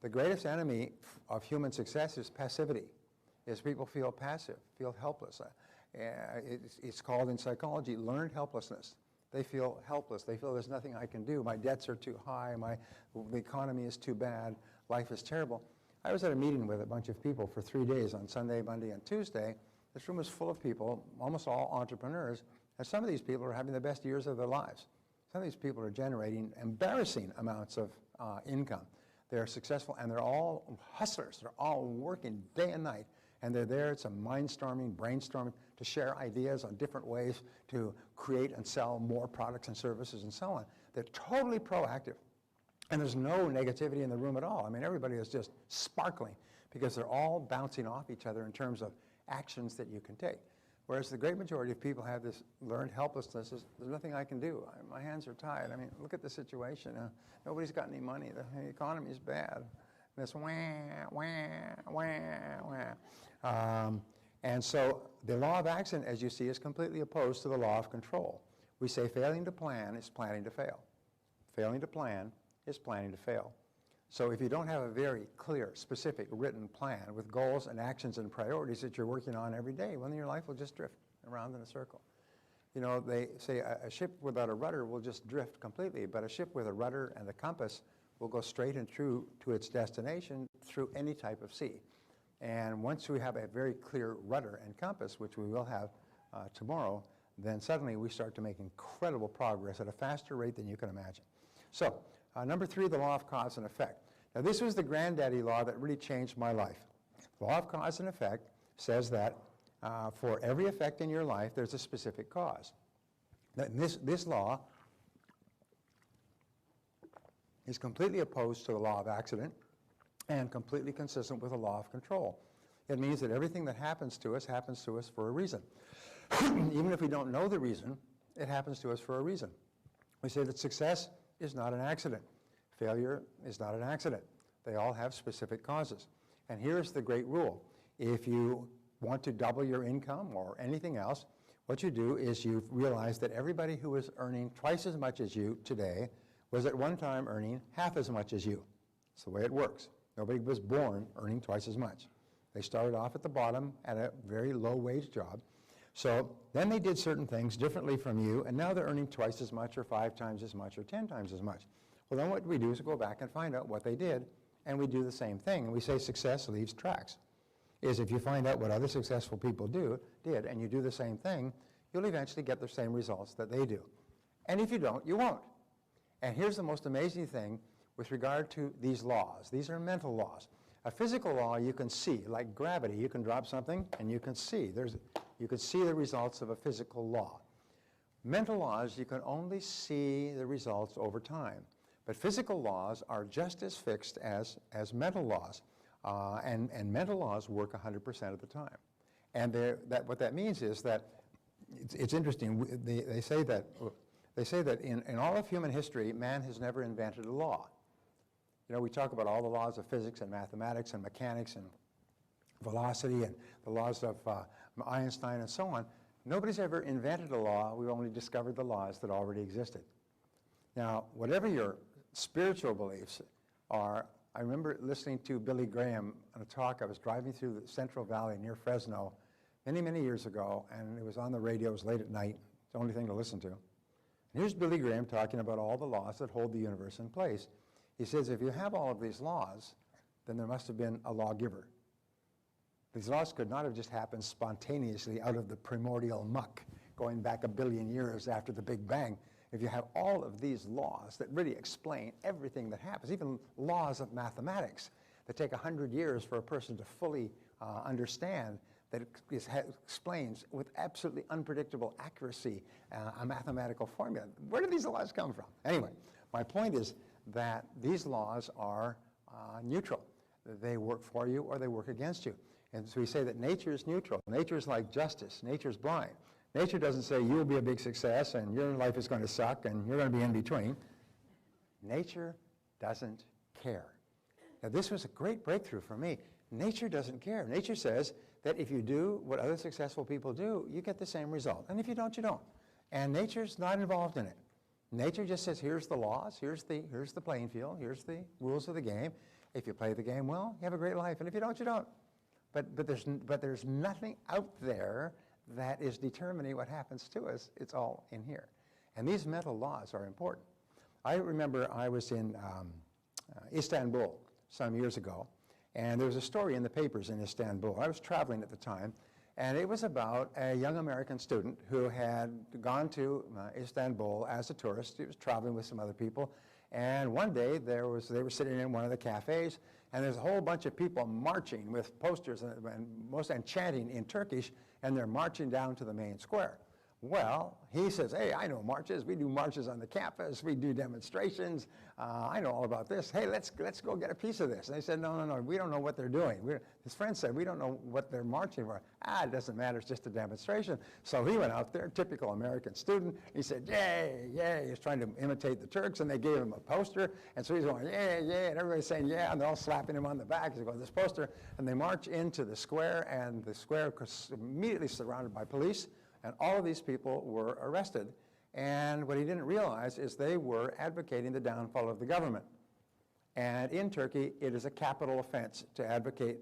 The greatest enemy of human success is passivity, is people feel passive, feel helpless. It's called in psychology learned helplessness. They feel helpless. They feel there's nothing I can do. My debts are too high. The economy is too bad. Life is terrible. I was at a meeting with a bunch of people for 3 days on Sunday, Monday, and Tuesday. This room was full of people, almost all entrepreneurs, and some of these people are having the best years of their lives. Some of these people are generating embarrassing amounts of income. They're successful, and they're all hustlers. They're all working day and night, and they're there. It's a mind-storming, brainstorming to share ideas on different ways to create and sell more products and services and so on. They're totally proactive, and there's no negativity in the room at all. I mean, everybody is just sparkling because they're all bouncing off each other in terms of actions that you can take. Whereas the great majority of people have this learned helplessness. There's nothing I can do. My hands are tied. I mean, look at the situation. Nobody's got any money. The economy is bad. This wah, wah, wah, wah. And so the law of accident, as you see, is completely opposed to the law of control. We say failing to plan is planning to fail. Failing to plan is planning to fail. So if you don't have a very clear, specific, written plan with goals and actions and priorities that you're working on every day, well, then your life will just drift around in a circle. You know, they say a ship without a rudder will just drift completely, but a ship with a rudder and a compass will go straight and true to its destination through any type of sea. And once we have a very clear rudder and compass, which we will have tomorrow, then suddenly we start to make incredible progress at a faster rate than you can imagine. So, number 3, the law of cause and effect. Now, this was the granddaddy law that really changed my life. The law of cause and effect says that for every effect in your life, there's a specific cause. This law is completely opposed to the law of accident and completely consistent with the law of control. It means that everything that happens to us for a reason. Even if we don't know the reason, it happens to us for a reason. We say that success is not an accident. Failure is not an accident. They all have specific causes. And here's the great rule. If you want to double your income or anything else, what you do is you realize that everybody who is earning twice as much as you today was at one time earning half as much as you. It's the way it works. Nobody was born earning twice as much. They started off at the bottom at a very low-wage job. So then they did certain things differently from you, and now they're earning twice as much or 5 times as much or 10 times as much. Well, then what we do is go back and find out what they did, and we do the same thing. And we say success leaves tracks. Is if you find out what other successful people did, and you do the same thing, you'll eventually get the same results that they do. And if you don't, you won't. And here's the most amazing thing with regard to these laws. These are mental laws. A physical law you can see, like gravity. You can drop something and you can see. You can see the results of a physical law. Mental laws, you can only see the results over time. But physical laws are just as fixed as mental laws. And mental laws work 100% of the time. And what that means is that, it's interesting, they say that in all of human history, man has never invented a law. You know, we talk about all the laws of physics and mathematics and mechanics and velocity and the laws of Einstein and so on. Nobody's ever invented a law. We've only discovered the laws that already existed. Now, whatever your spiritual beliefs are, I remember listening to Billy Graham on a talk. I was driving through the Central Valley near Fresno many, many years ago, and it was on the radio. It was late at night. It's the only thing to listen to. And here's Billy Graham talking about all the laws that hold the universe in place. He says, if you have all of these laws, then there must have been a lawgiver. These laws could not have just happened spontaneously out of the primordial muck, going back a billion years after the Big Bang. If you have all of these laws that really explain everything that happens, even laws of mathematics that take 100 years for a person to fully understand, that explains with absolutely unpredictable accuracy a mathematical formula. Where do these laws come from? Anyway, my point is that these laws are neutral. They work for you or they work against you. And so we say that nature is neutral. Nature is like justice. Nature is blind. Nature doesn't say you'll be a big success and your life is going to suck and you're going to be in between. Nature doesn't care. Now this was a great breakthrough for me. Nature doesn't care. Nature says that if you do what other successful people do, you get the same result. And if you don't, you don't. And nature's not involved in it. Nature just says, here's the laws, here's the playing field, here's the rules of the game. If you play the game well, you have a great life. And if you don't, you don't. But there's nothing out there that is determining what happens to us. It's all in here. And these mental laws are important. I remember I was in Istanbul some years ago, and there was a story in the papers in Istanbul. I was traveling at the time, and it was about a young American student who had gone to Istanbul as a tourist. He was traveling with some other people, and one day they were sitting in one of the cafes, and there's a whole bunch of people marching with posters and chanting in Turkish, and they're marching down to the main square. Well, he says, hey, I know marches. We do marches on the campus. We do demonstrations. I know all about this. Hey, let's go get a piece of this. And they said, no, we don't know what they're doing. His friend said, we don't know what they're marching for. It doesn't matter. It's just a demonstration. So he went out there, typical American student. He said, yay, yay. He's trying to imitate the Turks, and they gave him a poster. And so he's going, yeah, yeah, and everybody's saying, yeah, and they're all slapping him on the back. He's going, this poster. And they march into the square, and the square was immediately surrounded by police. And all of these people were arrested. And what he didn't realize is they were advocating the downfall of the government. And in Turkey, it is a capital offense to advocate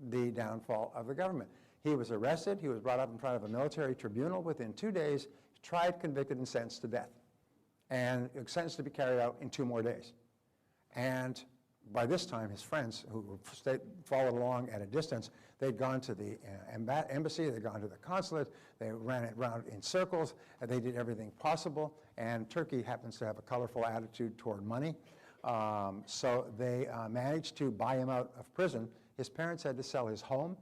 the downfall of the government. He was arrested. He was brought up in front of a military tribunal within 2 days, tried, convicted, and sentenced to death. And sentenced to be carried out in 2 more days. And by this time, his friends, who followed along at a distance, they'd gone to the embassy, they'd gone to the consulate, they ran it around in circles, and they did everything possible. And Turkey happens to have a colorful attitude toward money. So they managed to buy him out of prison. His parents had to sell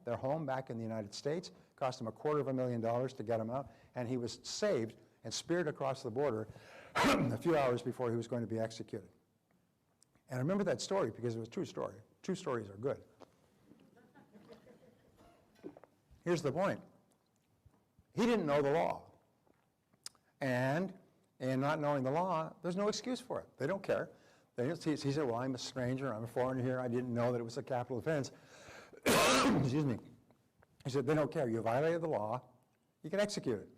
their home back in the United States. Cost him $250,000 to get him out, and he was saved. and speared across the border a few hours before he was going to be executed. And I remember that story because it was a true story. True stories are good. Here's the point. He didn't know the law. And in not knowing the law, there's no excuse for it. They don't care. He said, well, I'm a stranger, I'm a foreigner here, I didn't know that it was a capital offense. Excuse me. He said, they don't care. You violated the law, you can execute it.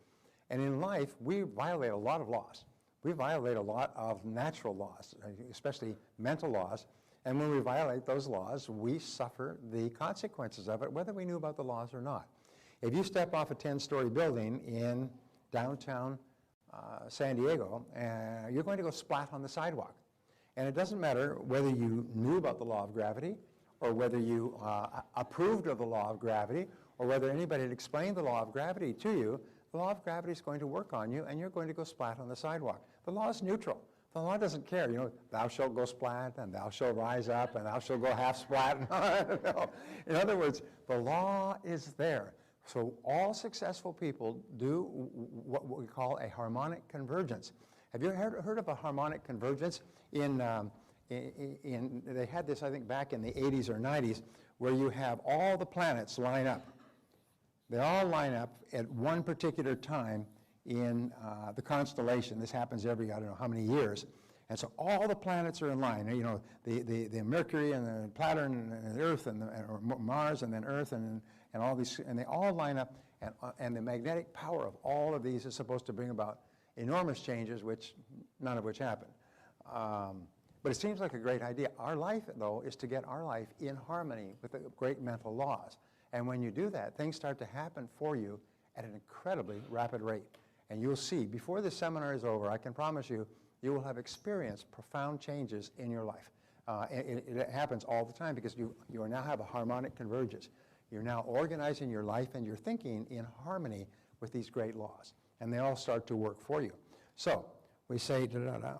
And in life, we violate a lot of laws. We violate a lot of natural laws, especially mental laws. And when we violate those laws, we suffer the consequences of it, whether we knew about the laws or not. If you step off a 10-story building in downtown San Diego, you're going to go splat on the sidewalk. And it doesn't matter whether you knew about the law of gravity, or whether you approved of the law of gravity, or whether anybody had explained the law of gravity to you. The law of gravity is going to work on you, and you're going to go splat on the sidewalk. The law is neutral. The law doesn't care. You know, thou shalt go splat, and thou shalt rise up, and thou shalt go half splat. No. In other words, the law is there. So all successful people do what we call a harmonic convergence. Have you heard of a harmonic convergence? They had this, I think, back in the 80s or 90s, where you have all the planets line up. They all line up at one particular time in the constellation. This happens every, I don't know how many years. And so all the planets are in line. You know, the Mercury and the Saturn and the Earth and or Mars and then Earth and all these, and they all line up. And the magnetic power of all of these is supposed to bring about enormous changes, none of which happen. But it seems like a great idea. Our life, though, is to get our life in harmony with the great mental laws. And when you do that, things start to happen for you at an incredibly rapid rate. And you'll see, before this seminar is over, I can promise you, you will have experienced profound changes in your life. It happens all the time because you now have a harmonic convergence. You're now organizing your life and your thinking in harmony with these great laws. And they all start to work for you. So we say,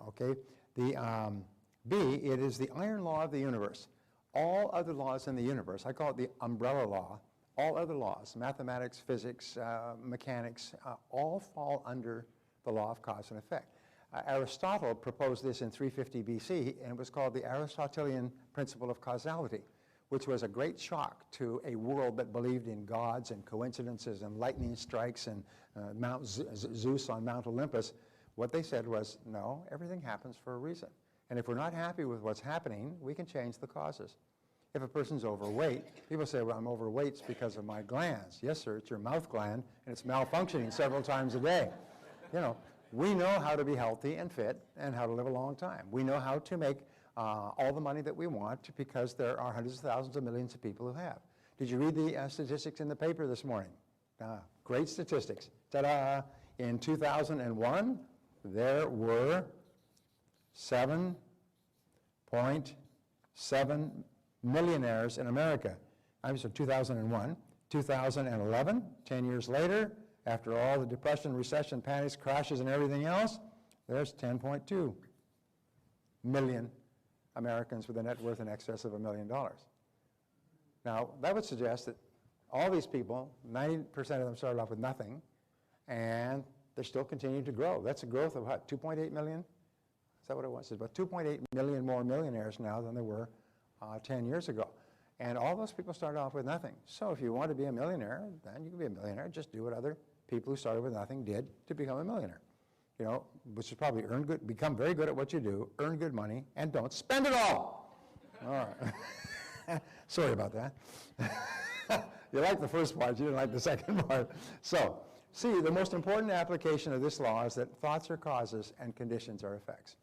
okay, the B, it is the iron law of the universe. All other laws in the universe, I call it the umbrella law, all other laws, mathematics, physics, mechanics, all fall under the law of cause and effect. Aristotle proposed this in 350 BC, and it was called the Aristotelian principle of causality, which was a great shock to a world that believed in gods and coincidences and lightning strikes and Mount Zeus on Mount Olympus. What they said was, no, everything happens for a reason. And if we're not happy with what's happening, we can change the causes. If a person's overweight, people say, well, I'm overweight it's because of my glands. Yes, sir, it's your mouth gland, and it's malfunctioning several times a day. You know, we know how to be healthy and fit and how to live a long time. We know how to make all the money that we want because there are hundreds of thousands of millions of people who have. Did you read the statistics in the paper this morning? Great statistics. Ta-da! In 2001, there were 7.7 millionaires in America. I'm sorry, 2001. 2011, 10 years later, after all the depression, recession, panics, crashes, and everything else, there's 10.2 million Americans with a net worth in excess of $1 million. Now, that would suggest that all these people, 90% of them started off with nothing, and they're still continuing to grow. That's a growth of what, 2.8 million? Is that what it was? It's about 2.8 million more millionaires now than there were 10 years ago. And all those people started off with nothing. So if you want to be a millionaire, then you can be a millionaire. Just do what other people who started with nothing did to become a millionaire. You know, which is probably become very good at what you do, earn good money, and don't spend it all. All right. Sorry about that. You liked the first part, you didn't like the second part. So, see, the most important application of this law is that thoughts are causes and conditions are effects.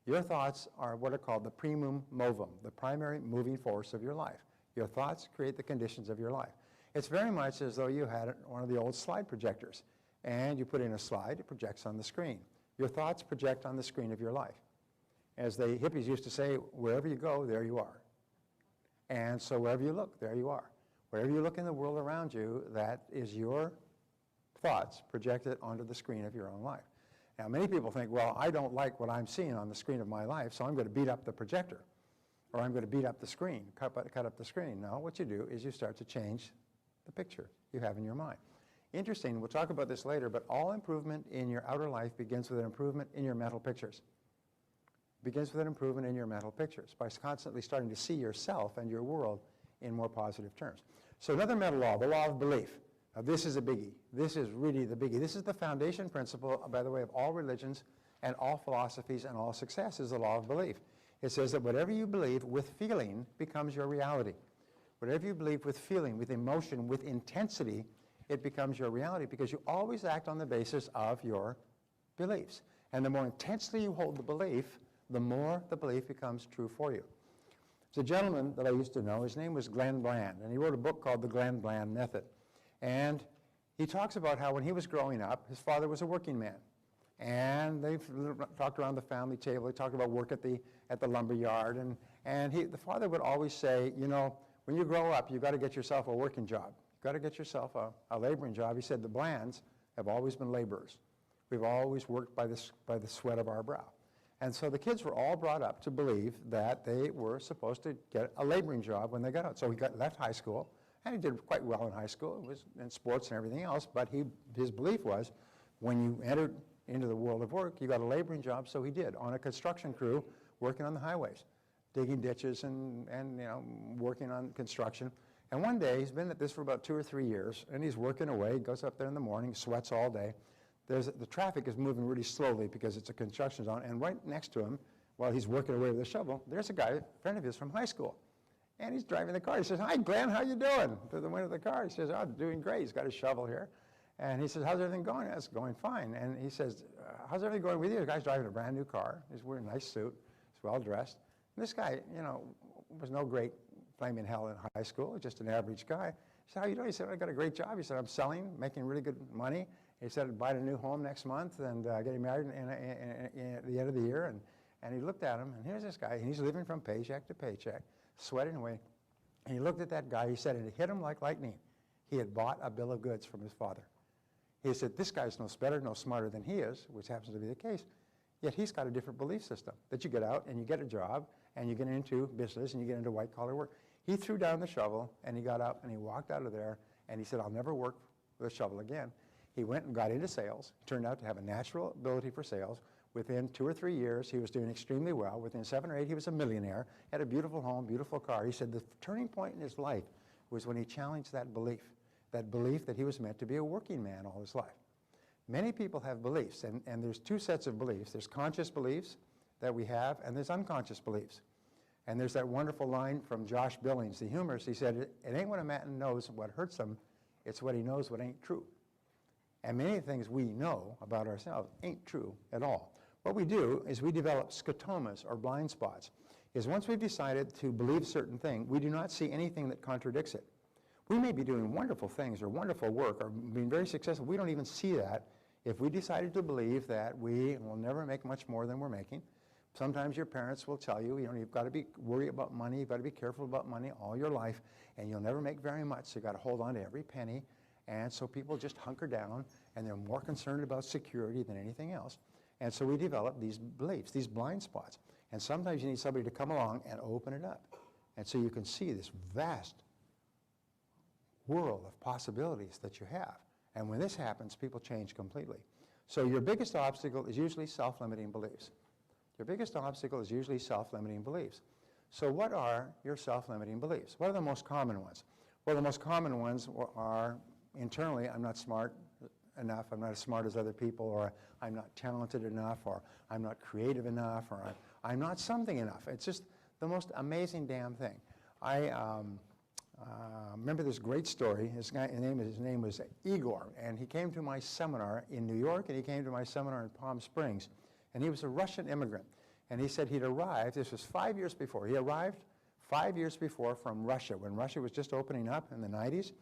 Your thoughts are what are called the primum movum, the primary moving force of your life. Your thoughts create the conditions of your life. It's very much as though you had one of the old slide projectors, and you put in a slide, it projects on the screen. Your thoughts project on the screen of your life. As the hippies used to say, wherever you go, there you are. And so wherever you look, there you are. Wherever you look in the world around you, that is your thoughts projected onto the screen of your own life. Now, many people think, well, I don't like what I'm seeing on the screen of my life, so I'm going to beat up the projector, or I'm going to beat up the screen, cut up the screen. No, what you do is you start to change the picture you have in your mind. Interesting, we'll talk about this later, but all improvement in your outer life begins with an improvement in your mental pictures. Begins with an improvement in your mental pictures by constantly starting to see yourself and your world in more positive terms. So another mental law, the law of belief. Now this is a biggie. This is really the biggie. This is the foundation principle, by the way, of all religions and all philosophies and all success is the law of belief. It says that whatever you believe with feeling becomes your reality. Whatever you believe with feeling, with emotion, with intensity, it becomes your reality because you always act on the basis of your beliefs. And the more intensely you hold the belief, the more the belief becomes true for you. There's a gentleman that I used to know, his name was Glenn Bland, and he wrote a book called The Glenn Bland Method. And he talks about how when he was growing up, his father was a working man. And they talked around the family table, they talked about work at the lumber yard, and the father would always say, you know, when you grow up, you've got to get yourself a working job. You've got to get yourself a laboring job. He said the Blands have always been laborers. We've always worked by the sweat of our brow. And so the kids were all brought up to believe that they were supposed to get a laboring job when they got out. So he left high school, and he did quite well in high school. It was in sports and everything else, but his belief was when you entered into the world of work, you got a laboring job, so he did, on a construction crew working on the highways, digging ditches and you know, working on construction. And one day, he's been at this for about 2 or 3 years, and he's working away, goes up there in the morning, sweats all day. The traffic is moving really slowly because it's a construction zone, and right next to him, while he's working away with a shovel, there's a guy, a friend of his from high school. And he's driving the car. He says, "Hi, Glenn, how you doing?" To the window of the car. He says, "Oh, doing great." He's got his shovel here. And he says, "How's everything going?" "It's going fine." And he says, "How's everything going with you?" The guy's driving a brand new car. He's wearing a nice suit. He's well dressed. And this guy, you know, was no great flaming hell in high school, just an average guy. He said, "How you doing?" He said, "I got a great job." He said, "I'm selling, making really good money." He said, "I'm buying a new home next month and getting married at the end of the year." And he looked at him, and here's this guy, and he's living from paycheck to paycheck, sweating away. And he looked at that guy, he said, and it hit him like lightning. He had bought a bill of goods from his father. He said, this guy's no better, no smarter than he is, which happens to be the case, yet he's got a different belief system, that you get out and you get a job, and you get into business, and you get into white-collar work. He threw down the shovel, and he got up, and he walked out of there, and he said, "I'll never work with a shovel again." He went and got into sales. He turned out to have a natural ability for sales. Within 2 or 3 years, he was doing extremely well. Within 7 or 8, he was a millionaire, had a beautiful home, beautiful car. He said the turning point in his life was when he challenged that belief that he was meant to be a working man all his life. Many people have beliefs, and there's 2 sets of beliefs. There's conscious beliefs that we have, and there's unconscious beliefs. And there's that wonderful line from Josh Billings, the humorist. He said, "It ain't when a man knows what hurts him, it's what he knows what ain't true." And many things we know about ourselves ain't true at all. What we do is we develop scotomas, or blind spots. Is once we've decided to believe a certain thing, we do not see anything that contradicts it. We may be doing wonderful things or wonderful work or being very successful. We don't even see that if we decided to believe that we will never make much more than we're making. Sometimes your parents will tell you, you've got to be worried about money, you've got to be careful about money all your life, and you'll never make very much, so you've got to hold on to every penny. And so people just hunker down, and they're more concerned about security than anything else. And so we develop these beliefs, these blind spots. And sometimes you need somebody to come along and open it up. And so you can see this vast world of possibilities that you have. And when this happens, people change completely. So your biggest obstacle is usually self-limiting beliefs. Your biggest obstacle is usually self-limiting beliefs. So what are your self-limiting beliefs? What are the most common ones? Well, the most common ones are internally, I'm not smart enough, I'm not as smart as other people, or I'm not talented enough, or I'm not creative enough, or I'm not something enough. It's just the most amazing damn thing. I remember this great story. His name was Igor, and he came to my seminar in New York, and he came to my seminar in Palm Springs, and he was a Russian immigrant. And he said he'd arrived, this was 5 years before, he arrived 5 years before from Russia, when Russia was just opening up in the 90s,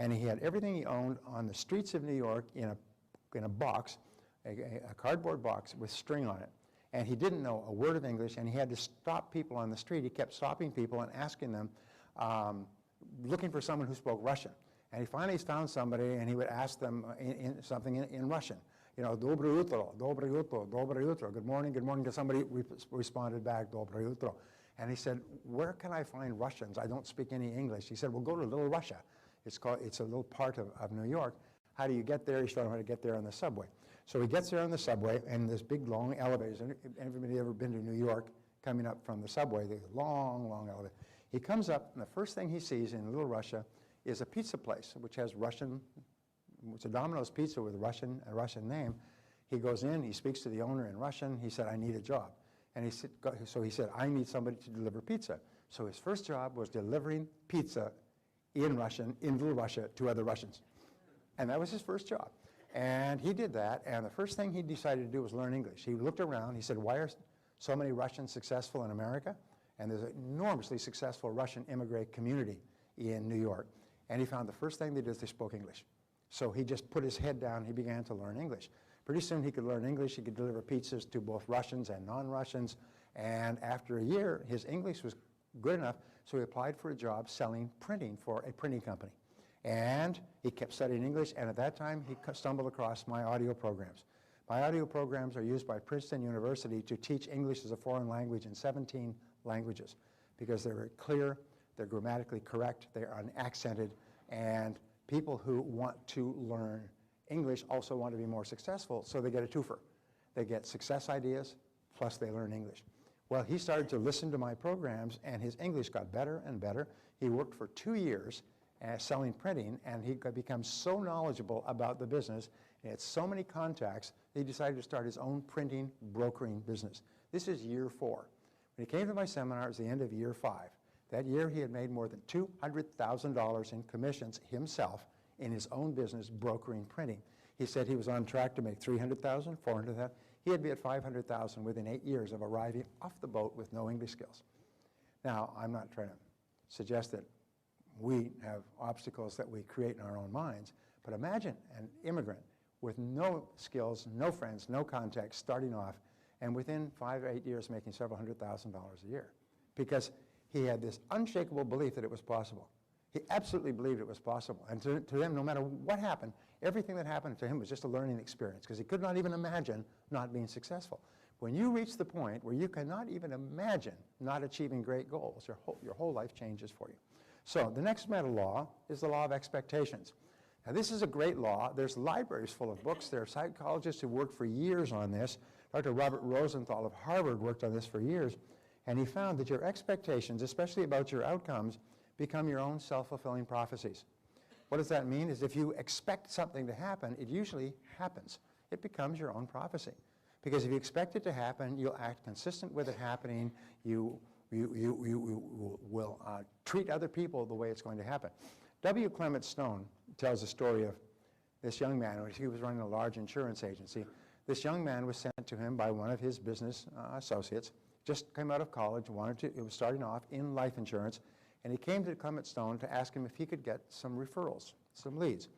and he had everything he owned on the streets of New York in a box, a cardboard box with string on it. And he didn't know a word of English, and he had to stop people on the street. He kept stopping people and asking them, looking for someone who spoke Russian. And he finally found somebody, and he would ask them something in Russian. Доброе утро, доброе утро, доброе утro. Good morning, because somebody responded back, доброе утро. And he said, where can I find Russians? I don't speak any English. He said, well, go to Little Russia. It's a little part of New York. How do you get there? He showed him how to get there on the subway. So he gets there on the subway, and this big, long elevators. Everybody ever been to New York, coming up from the subway, the long, long elevator. He comes up, and the first thing he sees in Little Russia is a pizza place, which has Russian, it's a Domino's pizza with a Russian name. He goes in, he speaks to the owner in Russian. He said, I need a job. And so he said, I need somebody to deliver pizza. So his first job was delivering pizza in Russian, in Little Russia, to other Russians. And that was his first job. And he did that, and the first thing he decided to do was learn English. He looked around, he said, why are so many Russians successful in America? And there's an enormously successful Russian immigrant community in New York. And he found the first thing they did is they spoke English. So he just put his head down, he began to learn English. Pretty soon he could learn English, he could deliver pizzas to both Russians and non-Russians, and after a year, his English was good enough, so he applied for a job selling printing for a printing company. And he kept studying English, and at that time, he stumbled across my audio programs. My audio programs are used by Princeton University to teach English as a foreign language in 17 languages, because they're very clear, they're grammatically correct, they're unaccented, and people who want to learn English also want to be more successful, so they get a twofer. They get success ideas, plus they learn English. Well, he started to listen to my programs, and his English got better and better. He worked for 2 years selling printing, and he could become so knowledgeable about the business, he had so many contacts, that he decided to start his own printing brokering business. This is year 4. When he came to my seminar, it was the end of year 5. That year, he had made more than $200,000 in commissions himself in his own business brokering printing. He said he was on track to make $300,000, $400,000. He'd be at $500,000 within 8 years of arriving off the boat with no English skills. Now, I'm not trying to suggest that we have obstacles that we create in our own minds, but imagine an immigrant with no skills, no friends, no contacts, starting off, and within 5 or 8 years making several $100,000 a year, because he had this unshakable belief that it was possible. He absolutely believed it was possible, and to him, no matter what happened, everything that happened to him was just a learning experience, because he could not even imagine not being successful. When you reach the point where you cannot even imagine not achieving great goals, your whole life changes for you. So the next meta law is the law of expectations. Now this is a great law. There's libraries full of books. There are psychologists who worked for years on this. Dr. Robert Rosenthal of Harvard worked on this for years, and he found that your expectations, especially about your outcomes, become your own self-fulfilling prophecies. What does that mean? Is if you expect something to happen, it usually happens. It becomes your own prophecy. Because if you expect it to happen, you'll act consistent with it happening. You will treat other people the way it's going to happen. W. Clement Stone tells the story of this young man. He was running a large insurance agency. This young man was sent to him by one of his business associates, just came out of college, he was starting off in life insurance, and he came to Clement Stone to ask him if he could get some referrals, some leads.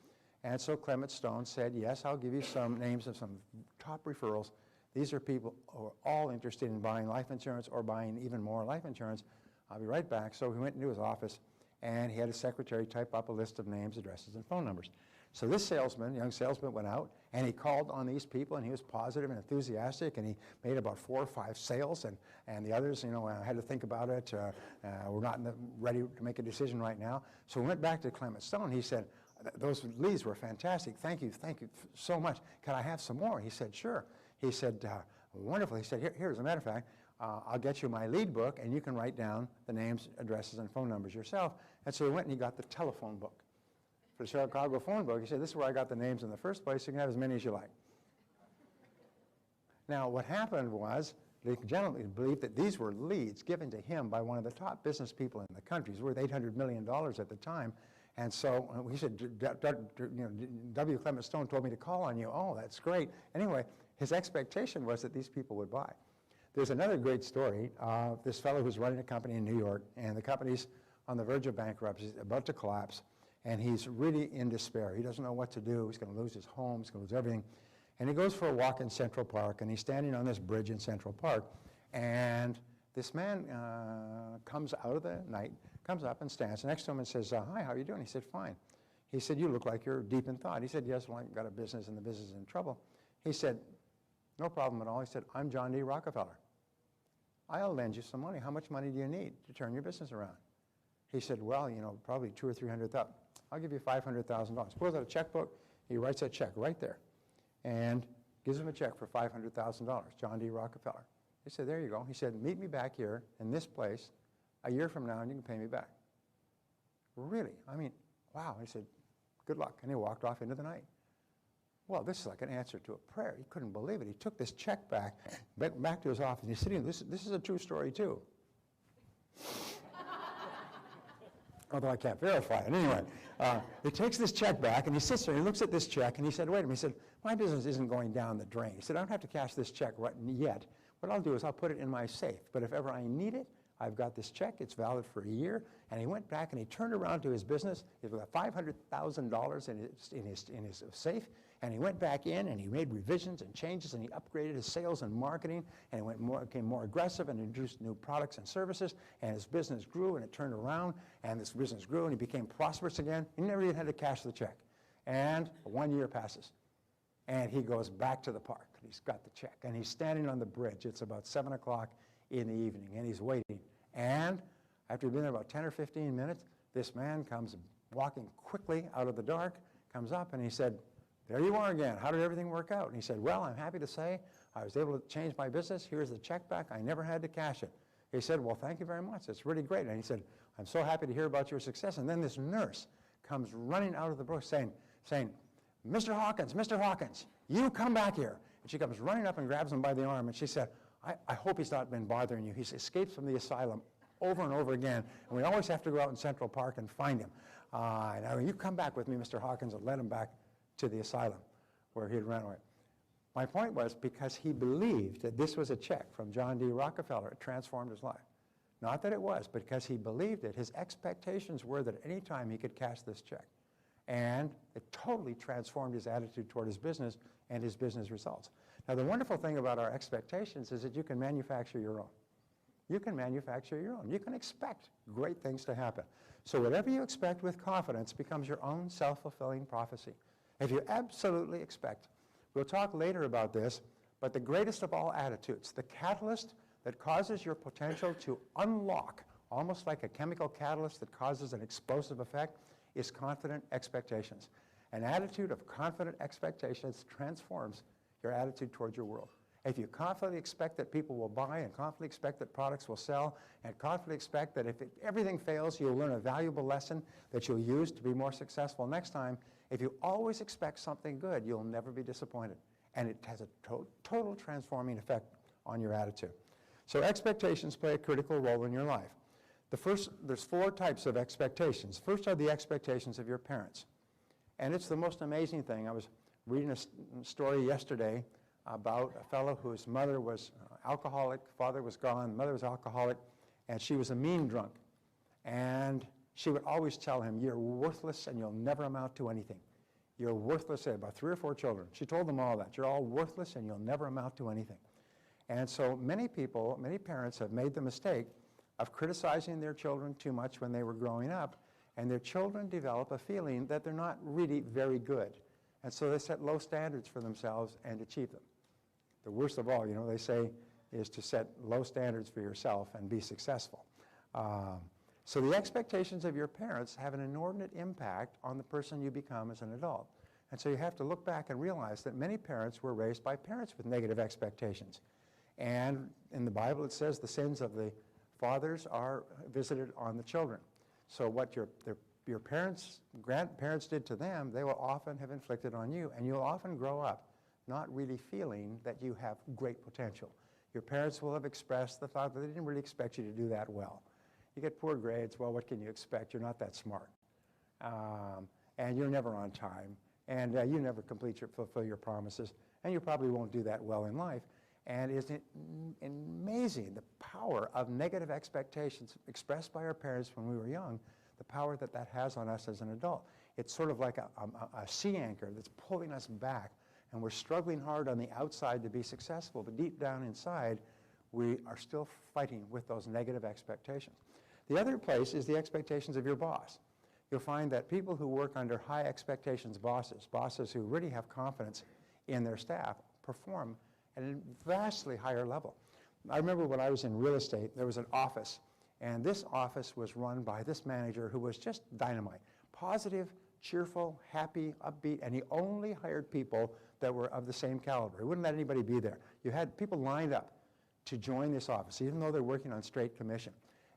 And so Clement Stone said, yes, I'll give you some names of some top referrals. These are people who are all interested in buying life insurance or buying even more life insurance. I'll be right back. So he went into his office, and he had his secretary type up a list of names, addresses, and phone numbers. So this salesman, young salesman, went out, and he called on these people, and he was positive and enthusiastic, and he made about 4 or 5 sales, and the others, had to think about it. We're not ready to make a decision right now. So we went back to Clement Stone. He said, those leads were fantastic. Thank you so much. Can I have some more? He said, sure. He said, wonderful. He said, here, as a matter of fact, I'll get you my lead book, and you can write down the names, addresses, and phone numbers yourself. And so he went and he got the telephone book. For the Chicago phone book, he said, this is where I got the names in the first place. You can have as many as you like. Now, what happened was, the gentleman believed that these were leads given to him by one of the top business people in the country. He's worth $800 million at the time. And so he said, W. Clement Stone told me to call on you. Oh, that's great. Anyway, his expectation was that these people would buy. There's another great story. This fellow who's running a company in New York, and the company's on the verge of bankruptcy, about to collapse, and he's really in despair. He doesn't know what to do. He's going to lose his home. He's going to lose everything. And he goes for a walk in Central Park, and he's standing on this bridge in Central Park, and this man comes out of the night, comes up and stands next to him and says, hi, how are you doing? He said, fine. He said, you look like you're deep in thought. He said, yes, well, I've got a business, and the business is in trouble. He said, no problem at all. He said, I'm John D. Rockefeller. I'll lend you some money. How much money do you need to turn your business around? He said, well, probably $200,000 or $300,000. I'll give you $500,000. Pulls out a checkbook, He writes that check right there and gives him a check for $500,000, John D. Rockefeller. He said, there you go. He said, meet me back here in this place a year from now and you can pay me back. Really? I mean, wow. He said, good luck. And he walked off into the night. Well, this is like an answer to a prayer. He couldn't believe it. He took this check back to his office. He's sitting, this is a true story too. Although I can't verify it. Anyway, he takes this check back and he sits there and he looks at this check and he said, wait a minute. He said, my business isn't going down the drain. He said, I don't have to cash this check right yet. What I'll do is I'll put it in my safe. But if ever I need it, I've got this check. It's valid for a year. And he went back and he turned around to his business. It was $500,000 in his safe. And he went back in and he made revisions and changes and he upgraded his sales and marketing and became more aggressive and introduced new products and services, and his business grew and it turned around and this business grew and he became prosperous again. He never even had to cash the check. And 1 year passes and he goes back to the park. He's got the check and he's standing on the bridge. It's about 7 o'clock in the evening and he's waiting. And after he'd been there about 10 or 15 minutes, this man comes walking quickly out of the dark, comes up and he said, there you are again. How did everything work out? And he said, well, I'm happy to say I was able to change my business. Here's the check back. I never had to cash it. He said, well, thank you very much. It's really great. And he said, I'm so happy to hear about your success. And then this nurse comes running out of the bush saying, Mr. Hawkins, you come back here. And she comes running up and grabs him by the arm. And she said, I hope he's not been bothering you. He's escaped from the asylum over and over again. And we always have to go out in Central Park and find him. Now you come back with me, Mr. Hawkins, and let him back to the asylum where he had run away. My point was because he believed that this was a check from John D. Rockefeller, it transformed his life. Not that it was, but because he believed it, his expectations were that at any time he could cash this check. And it totally transformed his attitude toward his business and his business results. Now the wonderful thing about our expectations is that you can manufacture your own. You can manufacture your own. You can expect great things to happen. So whatever you expect with confidence becomes your own self-fulfilling prophecy. If you absolutely expect, we'll talk later about this, but the greatest of all attitudes, the catalyst that causes your potential to unlock, almost like a chemical catalyst that causes an explosive effect, is confident expectations. An attitude of confident expectations transforms your attitude towards your world. If you confidently expect that people will buy and confidently expect that products will sell and confidently expect that if everything fails, you'll learn a valuable lesson that you'll use to be more successful next time, if you always expect something good, you'll never be disappointed. And it has a total transforming effect on your attitude. So expectations play a critical role in your life. There's 4 types of expectations. First are the expectations of your parents. And it's the most amazing thing. I was reading a story yesterday about a fellow whose mother was alcoholic, father was gone, mother was alcoholic, and she was a mean drunk. And she would always tell him, you're worthless and you'll never amount to anything. You're worthless. About 3 or 4 children. She told them all that. You're all worthless and you'll never amount to anything. And so many parents have made the mistake of criticizing their children too much when they were growing up, and their children develop a feeling that they're not really very good. And so they set low standards for themselves and achieve them. The worst of all, they say, is to set low standards for yourself and be successful. So the expectations of your parents have an inordinate impact on the person you become as an adult. And so you have to look back and realize that many parents were raised by parents with negative expectations. And in the Bible it says the sins of the fathers are visited on the children. So what your parents, grandparents did to them, they will often have inflicted on you. And you'll often grow up not really feeling that you have great potential. Your parents will have expressed the thought that they didn't really expect you to do that well. You get poor grades, well, what can you expect? You're not that smart. And you're never on time. And you never fulfill your promises. And you probably won't do that well in life. And isn't it amazing the power of negative expectations expressed by our parents when we were young, the power that that has on us as an adult. It's sort of like a sea anchor that's pulling us back. And we're struggling hard on the outside to be successful, but deep down inside, we are still fighting with those negative expectations. The other place is the expectations of your boss. You'll find that people who work under high expectations bosses who really have confidence in their staff, perform at a vastly higher level. I remember when I was in real estate, there was an office, and this office was run by this manager who was just dynamite. Positive, cheerful, happy, upbeat, and he only hired people that were of the same caliber. He wouldn't let anybody be there. You had people lined up to join this office, even though they're working on straight commission.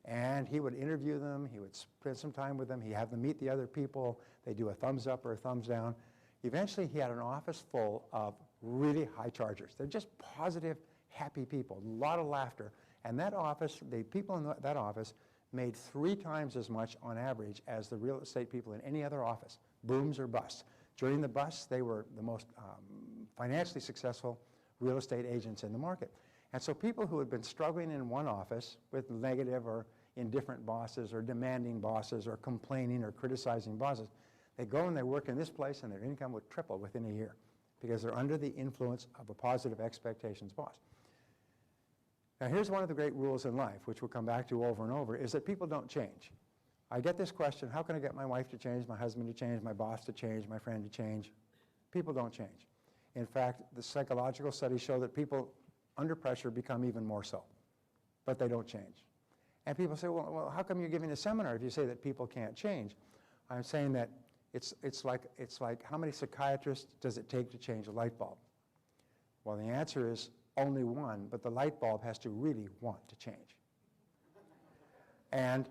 And he would interview them, he would spend some time with them, he'd have them meet the other people, they do a thumbs up or a thumbs down. Eventually he had an office full of really high chargers. They're just positive, happy people, a lot of laughter. And that office, the people in that office made 3 times as much on average as the real estate people in any other office, booms or busts. During the busts, they were the most financially successful real estate agents in the market. And so people who had been struggling in one office with negative or indifferent bosses or demanding bosses or complaining or criticizing bosses, they go and they work in this place and their income would triple within a year because they're under the influence of a positive expectations boss. Now here's one of the great rules in life, which we'll come back to over and over, is that people don't change. I get this question, how can I get my wife to change, my husband to change, my boss to change, my friend to change? People don't change. In fact, the psychological studies show that people under pressure become even more so, but they don't change. And people say, well, how come you're giving a seminar if you say that people can't change? I'm saying that it's like how many psychiatrists does it take to change a light bulb? Well, the answer is only one, but the light bulb has to really want to change. And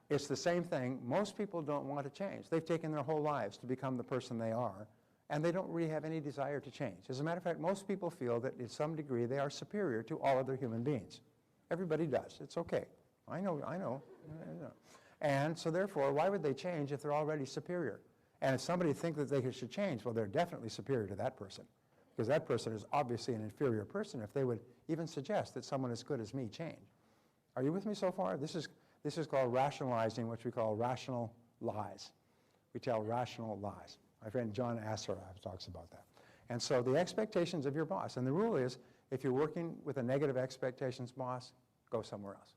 it's the same thing. Most people don't want to change. They've taken their whole lives to become the person they are, and they don't really have any desire to change. As a matter of fact, most people feel that in some degree they are superior to all other human beings. Everybody does. It's okay. I know. And so therefore, why would they change if they're already superior? And if somebody thinks that they should change, well, they're definitely superior to that person, because that person is obviously an inferior person if they would even suggest that someone as good as me change. Are you with me so far? This is called rationalizing, which we call rational lies. We tell rational lies. My friend John Assaraf talks about that. And so the expectations of your boss, and the rule is, if you're working with a negative expectations boss, go somewhere else.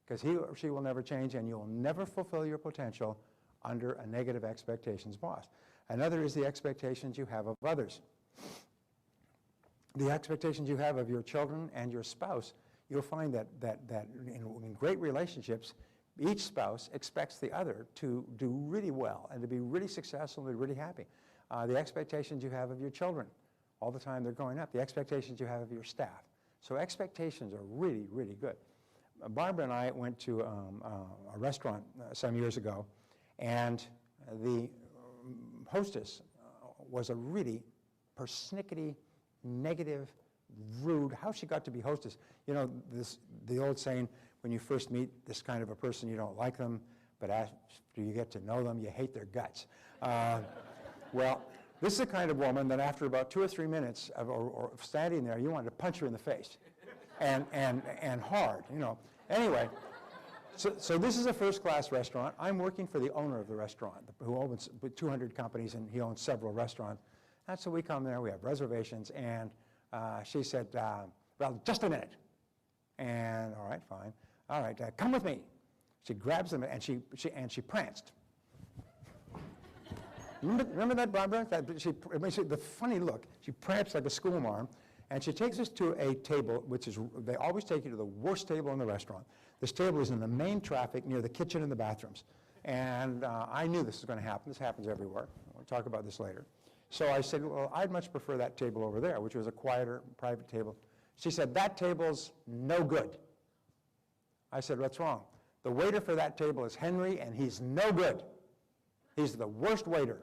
Because he or she will never change, and you will never fulfill your potential under a negative expectations boss. Another is the expectations you have of others. The expectations you have of your children and your spouse, you'll find that in great relationships, each spouse expects the other to do really well and to be really successful and be really happy. The expectations you have of your children, all the time they're growing up, the expectations you have of your staff. So expectations are really, really good. Barbara and I went to a restaurant some years ago, and the hostess was a really persnickety, negative, rude. How she got to be hostess? You know, the old saying, when you first meet this kind of a person, you don't like them, but after you get to know them, you hate their guts. Well, this is the kind of woman that after about 2 or 3 minutes of standing there, you wanted to punch her in the face, and hard, you know. Anyway, so this is a first-class restaurant. I'm working for the owner of the restaurant, who owns 200 companies, and he owns several restaurants. And so we come there, we have reservations, and she said, well, just a minute. And all right, fine. All right, come with me. She grabs them, and she pranced. Remember that, Barbara? The funny look. She pranced like a schoolmarm, and she takes us to a table, they always take you to the worst table in the restaurant. This table is in the main traffic near the kitchen and the bathrooms. And I knew this was going to happen. This happens everywhere. We'll talk about this later. So I said, well, I'd much prefer that table over there, which was a quieter, private table. She said, that table's no good. I said, what's wrong? The waiter for that table is Henry, and he's no good. He's the worst waiter.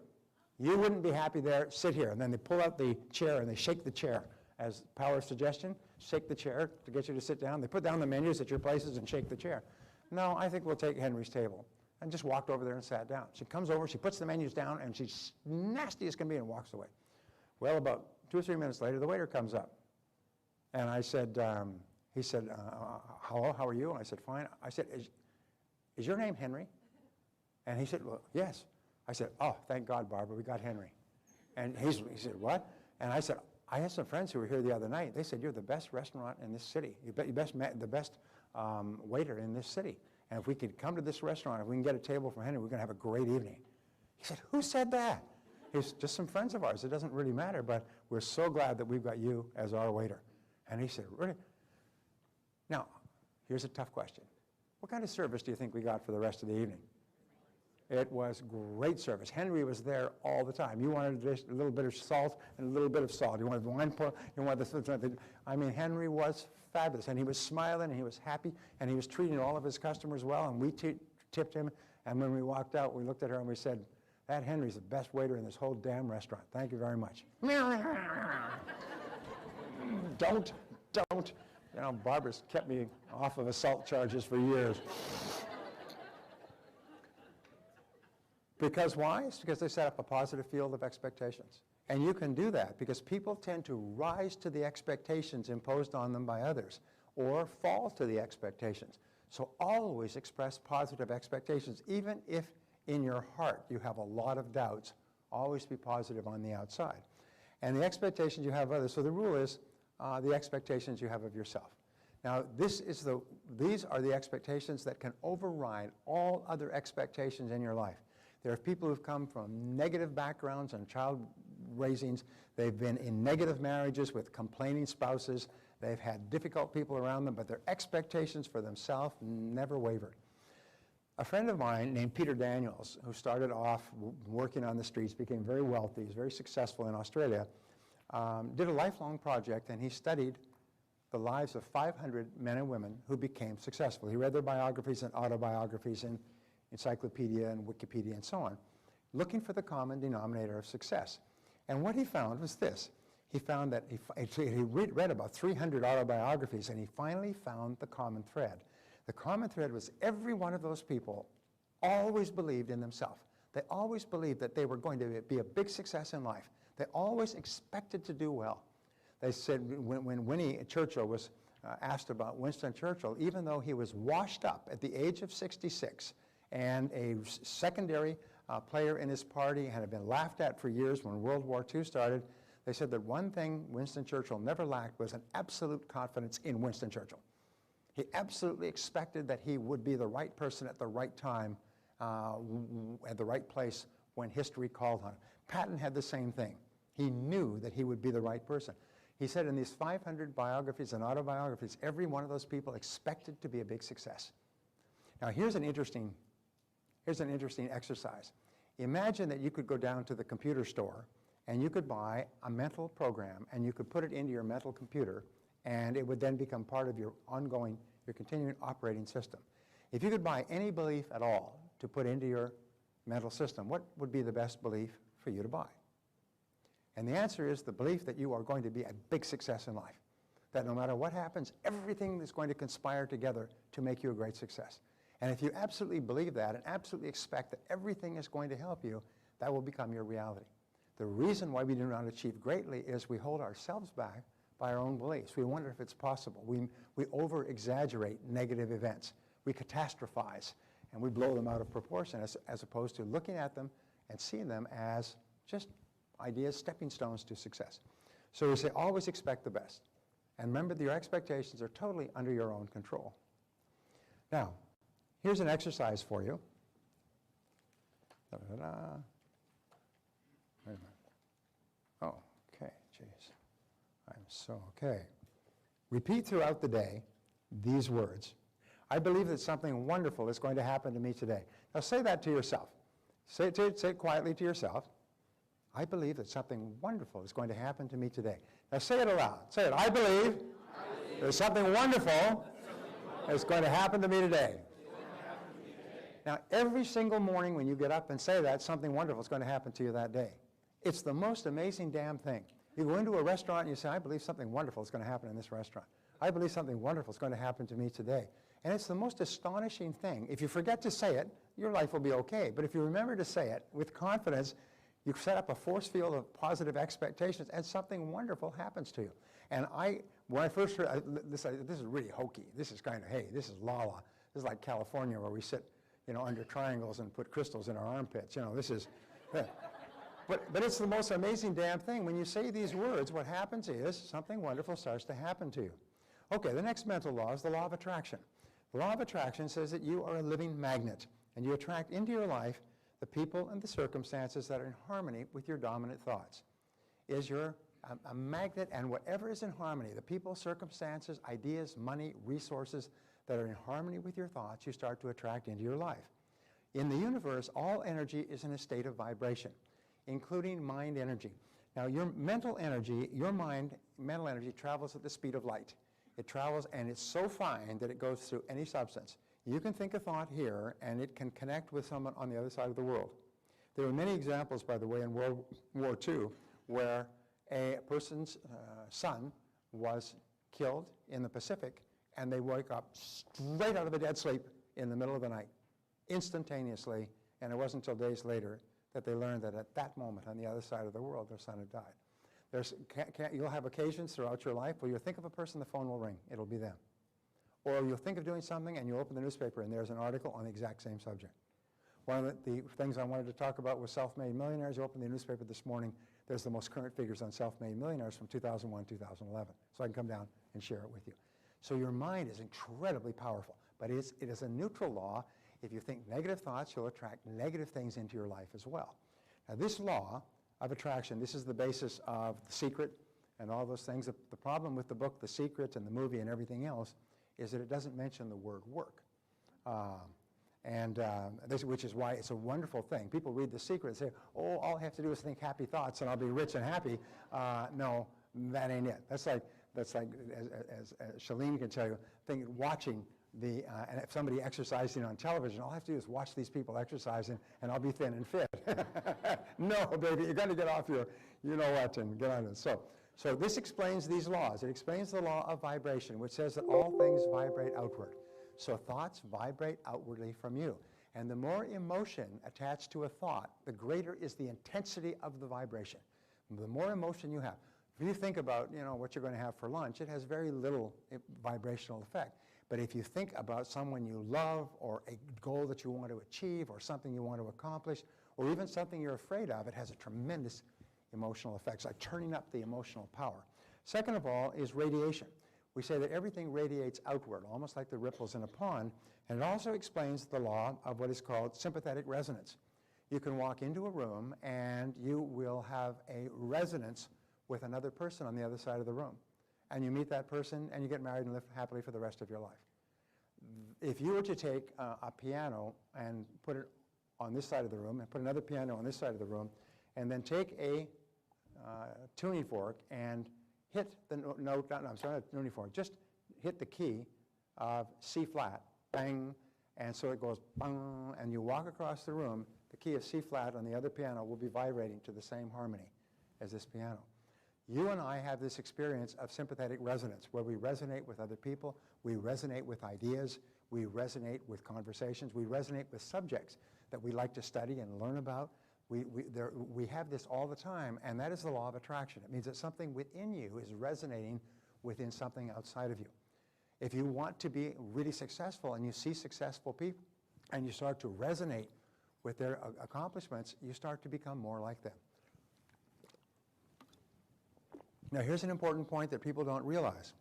You wouldn't be happy there. Sit here. And then they pull out the chair, and they shake the chair. As power of suggestion, shake the chair to get you to sit down. They put down the menus at your places and shake the chair. No, I think we'll take Henry's table. And just walked over there and sat down. She comes over, she puts the menus down, and she's nasty as can be and walks away. Well, about 2 or 3 minutes later, the waiter comes up. And I said, he said, hello, how are you? And I said, fine. I said, is your name Henry? And he said, well, yes. I said, oh, thank God, Barbara, we got Henry. And he said, what? And I said, I had some friends who were here the other night. They said, you're the best restaurant in this city. You're the best waiter in this city. And if we could come to this restaurant, if we can get a table from Henry, we're going to have a great evening. He said, who said that? It's just some friends of ours. It doesn't really matter, but we're so glad that we've got you as our waiter. And he said, really? Now, here's a tough question. What kind of service do you think we got for the rest of the evening? It was great service. Henry was there all the time. You wanted just a little bit of salt and a little bit of salt. You wanted the wine pour, you wanted the, I mean, Henry was fabulous, and he was smiling, and he was happy, and he was treating all of his customers well, and we tipped him, and when we walked out, we looked at her and we said, that Henry's the best waiter in this whole damn restaurant. Thank you very much. Don't. You know, Barbara's kept me off of assault charges for years. Because why? It's because they set up a positive field of expectations. And you can do that because people tend to rise to the expectations imposed on them by others or fall to the expectations. So always express positive expectations. Even if in your heart you have a lot of doubts, always be positive on the outside. And the expectations you have of others, so the rule is the expectations you have of yourself. Now, these are the expectations that can override all other expectations in your life. There are people who've come from negative backgrounds and child raisings. They've been in negative marriages with complaining spouses. They've had difficult people around them, but their expectations for themselves never wavered. A friend of mine named Peter Daniels, who started off working on the streets, became very wealthy, he's very successful in Australia, did a lifelong project, and he studied the lives of 500 men and women who became successful. He read their biographies and autobiographies and encyclopedia and Wikipedia and so on, looking for the common denominator of success. And what he found was this. He found that he read about 300 autobiographies, and he finally found the common thread. The common thread was every one of those people always believed in themselves. They always believed that they were going to be a big success in life. They always expected to do well. They said when Winnie Churchill was asked about Winston Churchill, even though he was washed up at the age of 66, and a secondary player in his party and had been laughed at for years when World War II started, they said that one thing Winston Churchill never lacked was an absolute confidence in Winston Churchill. He absolutely expected that he would be the right person at the right time, at the right place when history called on him. Patton had the same thing. He knew that he would be the right person. He said in these 500 biographies and autobiographies, every one of those people expected to be a big success. Now here's an interesting exercise. Imagine that you could go down to the computer store and you could buy a mental program and you could put it into your mental computer, and it would then become part of your continuing operating system. If you could buy any belief at all to put into your mental system, what would be the best belief for you to buy? And the answer is the belief that you are going to be a big success in life. That no matter what happens, everything is going to conspire together to make you a great success. And if you absolutely believe that and absolutely expect that everything is going to help you, that will become your reality. The reason why we do not achieve greatly is we hold ourselves back by our own beliefs. We wonder if it's possible. We over-exaggerate negative events. We catastrophize, and we blow them out of proportion as opposed to looking at them and seeing them as just ideas, stepping stones to success. So we say always expect the best. And remember that your expectations are totally under your own control. Now, here's an exercise for you. Da-da-da. Wait a minute. Oh, okay, jeez. Okay. Repeat throughout the day these words. I believe that something wonderful is going to happen to me today. Now say that to yourself. Say it quietly to yourself. I believe that something wonderful is going to happen to me today. Now say it aloud. Say it. I believe there's something wonderful that's going to happen to me today. Now, every single morning when you get up and say that, something wonderful is going to happen to you that day. It's the most amazing damn thing. You go into a restaurant and you say, I believe something wonderful is going to happen in this restaurant. I believe something wonderful is going to happen to me today. And it's the most astonishing thing. If you forget to say it, your life will be okay. But if you remember to say it with confidence, you set up a force field of positive expectations, and something wonderful happens to you. And when I first heard this is really hokey. This is kind of, hey, this is la-la. This is like California where we sit, under triangles and put crystals in our armpits. This is, but it's the most amazing damn thing. When you say these words, what happens is something wonderful starts to happen to you. Okay, the next mental law is the law of attraction. The law of attraction says that you are a living magnet, and you attract into your life the people and the circumstances that are in harmony with your dominant thoughts. You're a magnet, and whatever is in harmony, the people, circumstances, ideas, money, resources that are in harmony with your thoughts, you start to attract into your life. In the universe, all energy is in a state of vibration, including mind energy. Now, your mental energy, mental energy travels at the speed of light. It travels, and it's so fine that it goes through any substance. You can think a thought here, and it can connect with someone on the other side of the world. There were many examples, by the way, in World War II, where a person's son was killed in the Pacific, and they woke up straight out of a dead sleep in the middle of the night, instantaneously, and it wasn't until days later that they learned that at that moment on the other side of the world, their son had died. You'll have occasions throughout your life where you'll think of a person, the phone will ring, it'll be them. Or you'll think of doing something and you open the newspaper and there's an article on the exact same subject. One of the things I wanted to talk about was self-made millionaires. You open the newspaper this morning, there's the most current figures on self-made millionaires from 2001, 2011. So I can come down and share it with you. So your mind is incredibly powerful, but it is a neutral law. If you think negative thoughts, you'll attract negative things into your life as well. Now this law of attraction, this is the basis of The Secret and all those things. The problem with the book, The Secret, and the movie and everything else is that it doesn't mention the word work. Which is why it's a wonderful thing. People read The Secret and say, oh, all I have to do is think happy thoughts and I'll be rich and happy. No, that ain't it. That's like as Shalene can tell you, watching and if somebody exercising on television, all I have to do is watch these people exercising and I'll be thin and fit. No, baby, you're going to get off your, you know what, and get on it. So this explains these laws. It explains the law of vibration, which says that all things vibrate outward. So thoughts vibrate outwardly from you. And the more emotion attached to a thought, the greater is the intensity of the vibration. The more emotion you have. If you think about, what you're going to have for lunch, it has very little vibrational effect. But if you think about someone you love or a goal that you want to achieve or something you want to accomplish or even something you're afraid of, it has a tremendous emotional effect. It's like turning up the emotional power. Second of all is radiation. We say that everything radiates outward, almost like the ripples in a pond, and it also explains the law of what is called sympathetic resonance. You can walk into a room and you will have a resonance with another person on the other side of the room. And you meet that person and you get married and live happily for the rest of your life. If you were to take a piano and put it on this side of the room and put another piano on this side of the room and then take a tuning fork and hit the note, I'm sorry, not tuning fork, just hit the key of C flat, bang, and so it goes bang, and you walk across the room, the key of C flat on the other piano will be vibrating to the same harmony as this piano. You and I have this experience of sympathetic resonance where we resonate with other people, we resonate with ideas, we resonate with conversations, we resonate with subjects that we like to study and learn about. We have this all the time, and that is the law of attraction. It means that something within you is resonating within something outside of you. If you want to be really successful and you see successful people and you start to resonate with their accomplishments, you start to become more like them. Now here's an important point that people don't realize.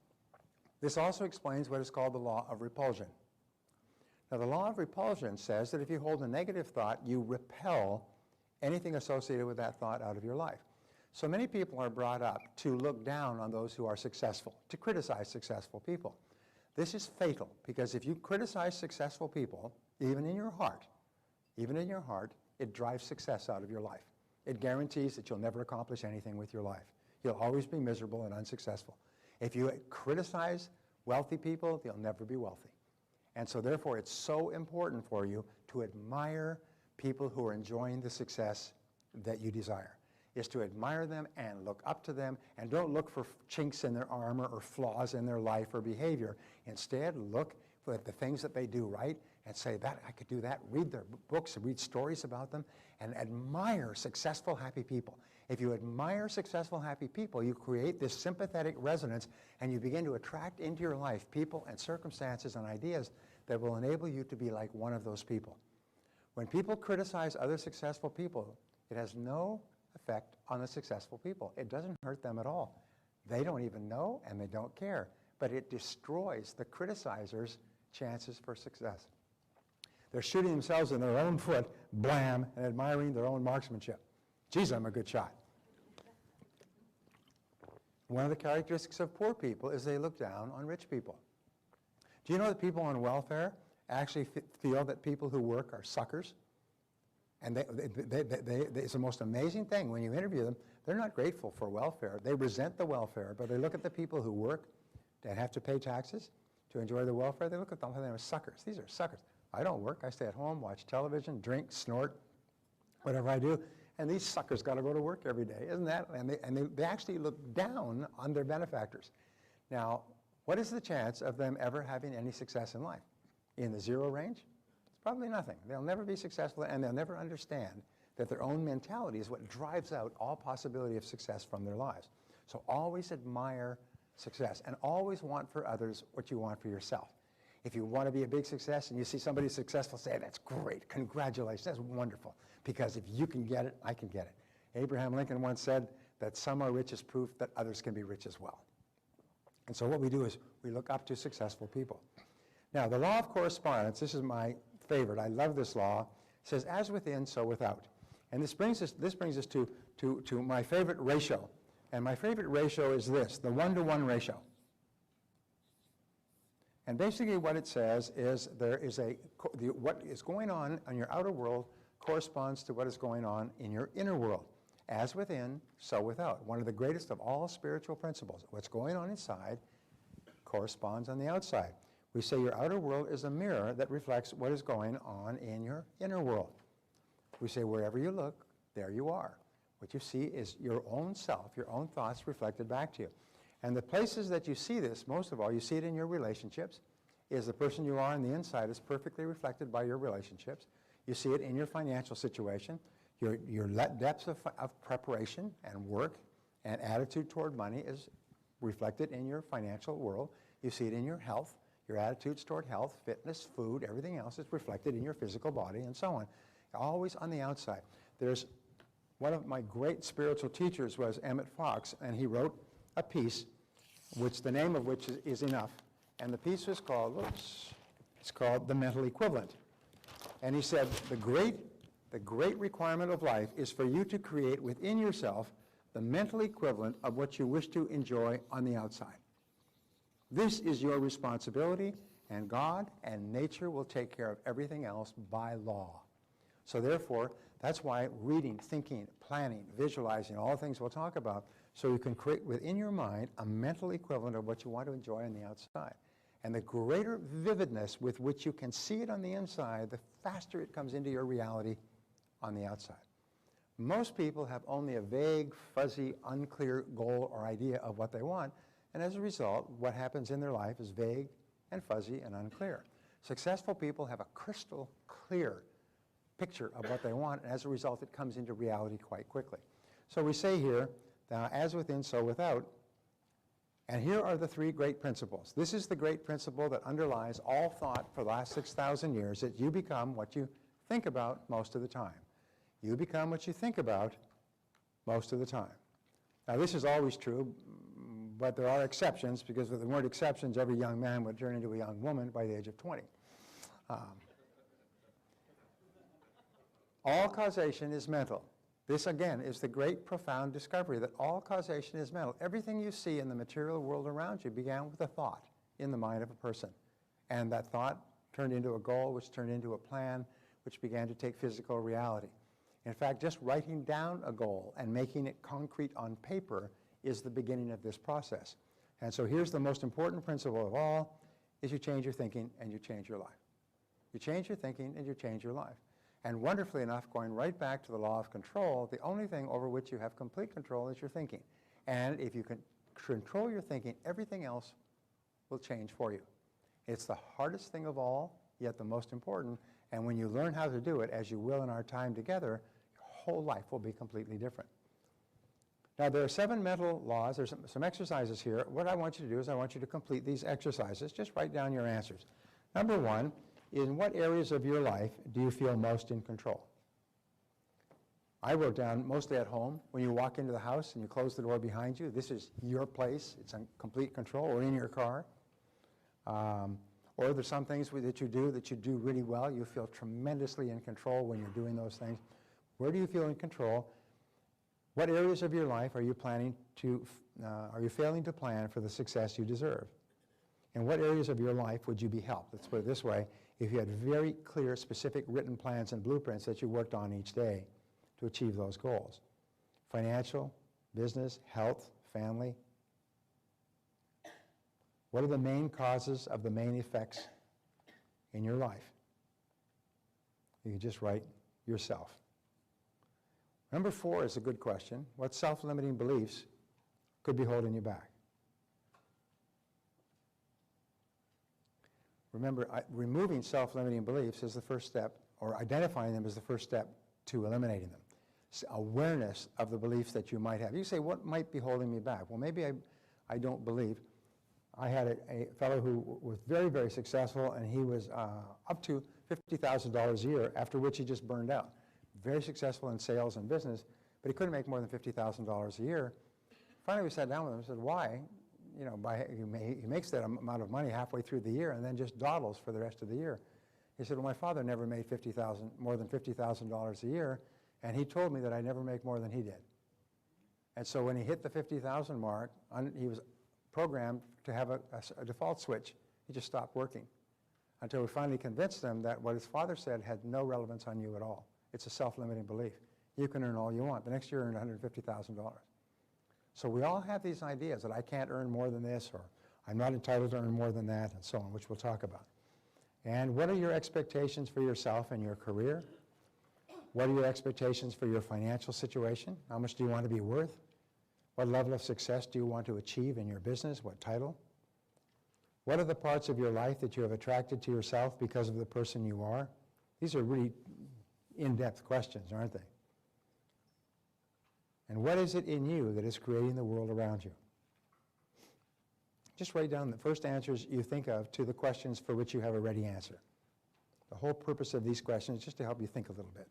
This also explains what is called the law of repulsion. Now the law of repulsion says that if you hold a negative thought, you repel anything associated with that thought out of your life. So many people are brought up to look down on those who are successful, to criticize successful people. This is fatal because if you criticize successful people, even in your heart, it drives success out of your life. It guarantees that you'll never accomplish anything with your life. You'll always be miserable and unsuccessful. If you criticize wealthy people, they'll never be wealthy. And so therefore, it's so important for you to admire people who are enjoying the success that you desire, is to admire them and look up to them and don't look for chinks in their armor or flaws in their life or behavior. Instead, look at the things that they do right and say, that I could do that, read their books, read stories about them, and admire successful, happy people. If you admire successful, happy people, you create this sympathetic resonance and you begin to attract into your life people and circumstances and ideas that will enable you to be like one of those people. When people criticize other successful people, it has no effect on the successful people. It doesn't hurt them at all. They don't even know and they don't care, but it destroys the criticizer's chances for success. They're shooting themselves in their own foot, blam, and admiring their own marksmanship. Geez, I'm a good shot. One of the characteristics of poor people is they look down on rich people. Do you know that people on welfare actually feel that people who work are suckers? And it's the most amazing thing. When you interview them, they're not grateful for welfare. They resent the welfare, but they look at the people who work, that have to pay taxes to enjoy the welfare. They look at them as suckers. These are suckers. I don't work. I stay at home, watch television, drink, snort, whatever I do. And these suckers got to go to work every day, isn't that? And they actually look down on their benefactors. Now, what is the chance of them ever having any success in life? In the zero range? It's probably nothing. They'll never be successful, and they'll never understand that their own mentality is what drives out all possibility of success from their lives. So always admire success, and always want for others what you want for yourself. If you want to be a big success and you see somebody successful, say, that's great, congratulations, that's wonderful, because if you can get it, I can get it. Abraham Lincoln once said that some are rich as proof that others can be rich as well. And so what we do is we look up to successful people. Now, the law of correspondence, this is my favorite, I love this law, says as within, so without. And this brings us to my favorite ratio. And my favorite ratio is this, the 1-to-1 ratio. And basically what it says is there is what is going on in your outer world corresponds to what is going on in your inner world. As within, so without. One of the greatest of all spiritual principles. What's going on inside corresponds on the outside. We say your outer world is a mirror that reflects what is going on in your inner world. We say wherever you look, there you are. What you see is your own self, your own thoughts reflected back to you. And the places that you see this, most of all, you see it in your relationships. Is the person you are on the inside is perfectly reflected by your relationships. You see it in your financial situation. Your depths of preparation and work and attitude toward money is reflected in your financial world. You see it in your health. Your attitudes toward health, fitness, food, everything else is reflected in your physical body and so on. Always on the outside. There's one of my great spiritual teachers was Emmett Fox, and he wrote a piece, which the name of which is Enough. And the piece was called, it's called The Mental Equivalent. And he said, the great requirement of life is for you to create within yourself the mental equivalent of what you wish to enjoy on the outside. This is your responsibility, and God and nature will take care of everything else by law. So therefore, that's why reading, thinking, planning, visualizing, all things we'll talk about, so you can create within your mind a mental equivalent of what you want to enjoy on the outside. And the greater vividness with which you can see it on the inside, the faster it comes into your reality on the outside. Most people have only a vague, fuzzy, unclear goal or idea of what they want, and as a result, what happens in their life is vague and fuzzy and unclear. Successful people have a crystal clear picture of what they want, and as a result, it comes into reality quite quickly. So we say here, as within, so without, and here are the three great principles. This is the great principle that underlies all thought for the last 6,000 years, that you become what you think about most of the time. You become what you think about most of the time. Now, this is always true, but there are exceptions, because if there weren't exceptions, every young man would turn into a young woman by the age of 20. All causation is mental. This, again, is the great, profound discovery that all causation is mental. Everything you see in the material world around you began with a thought in the mind of a person. And that thought turned into a goal, which turned into a plan, which began to take physical reality. In fact, just writing down a goal and making it concrete on paper is the beginning of this process. And so here's the most important principle of all, is you change your thinking and you change your life. You change your thinking and you change your life. And wonderfully enough, going right back to the law of control, the only thing over which you have complete control is your thinking. And if you can control your thinking, everything else will change for you. It's the hardest thing of all, yet the most important. And when you learn how to do it, as you will in our time together, your whole life will be completely different. Now, there are 7 mental laws. There's some exercises here. What I want you to do is I want you to complete these exercises. Just write down your answers. Number 1, in what areas of your life do you feel most in control? I wrote down mostly at home. When you walk into the house and you close the door behind you, this is your place. It's in complete control, or in your car. Or there's some things that you do really well. You feel tremendously in control when you're doing those things. Where do you feel in control? What areas of your life are you failing to plan for the success you deserve? In what areas of your life would you be helped? Let's put it this way. if you had very clear, specific written plans and blueprints that you worked on each day to achieve those goals. Financial, business, health, family. What are the main causes of the main effects in your life? You can just write yourself. Number 4 is a good question. What self-limiting beliefs could be holding you back? Remember, removing self-limiting beliefs is the first step, or identifying them is the first step to eliminating them. Awareness of the beliefs that you might have. You say, what might be holding me back? Well, maybe I don't believe. I had a fellow who was very, very successful, and he was up to $50,000 a year, after which he just burned out. Very successful in sales and business, but he couldn't make more than $50,000 a year. Finally, we sat down with him and said, why? You know, he makes that amount of money halfway through the year and then just dawdles for the rest of the year. He said, well, my father never made more than $50,000 a year, and he told me that I never make more than he did. And so when he hit the 50,000 mark, he was programmed to have a default switch. He just stopped working until we finally convinced him that what his father said had no relevance on you at all. It's a self-limiting belief. You can earn all you want. The next year, earn $150,000. So we all have these ideas that I can't earn more than this, or I'm not entitled to earn more than that, and so on, which we'll talk about. And what are your expectations for yourself and your career? What are your expectations for your financial situation? How much do you want to be worth? What level of success do you want to achieve in your business? What title? What are the parts of your life that you have attracted to yourself because of the person you are? These are really in-depth questions, aren't they? And what is it in you that is creating the world around you? Just write down the first answers you think of to the questions for which you have a ready answer. The whole purpose of these questions is just to help you think a little bit.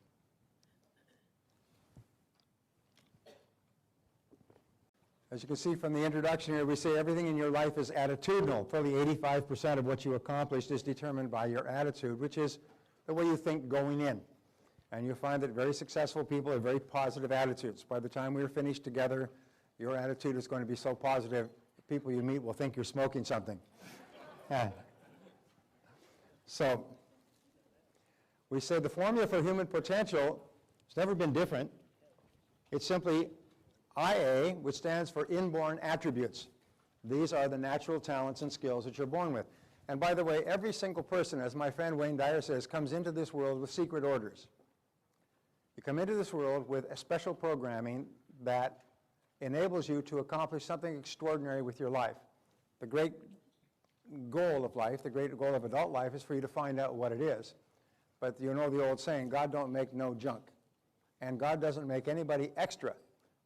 As you can see from the introduction here, we say everything in your life is attitudinal. Fully 85% of what you accomplished is determined by your attitude, which is the way you think going in. And you'll find that very successful people have very positive attitudes. By the time we're finished together, your attitude is going to be so positive, the people you meet will think you're smoking something. So, we say the formula for human potential has never been different. It's simply IA, which stands for inborn attributes. These are the natural talents and skills that you're born with. And by the way, every single person, as my friend Wayne Dyer says, comes into this world with secret orders. You come into this world with a special programming that enables you to accomplish something extraordinary with your life. The great goal of life, the great goal of adult life, is for you to find out what it is. But you know the old saying, God don't make no junk. And God doesn't make anybody extra.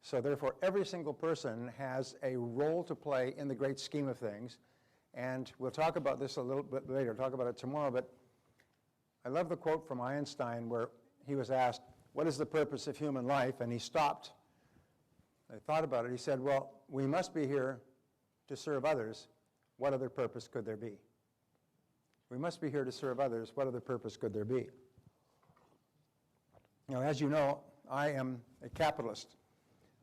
So therefore, every single person has a role to play in the great scheme of things. And we'll talk about this a little bit later, talk about it tomorrow. But I love the quote from Einstein where he was asked, what is the purpose of human life? And he stopped. I thought about it. He said, well, we must be here to serve others. What other purpose could there be? We must be here to serve others. What other purpose could there be? Now, as you know, I am a capitalist.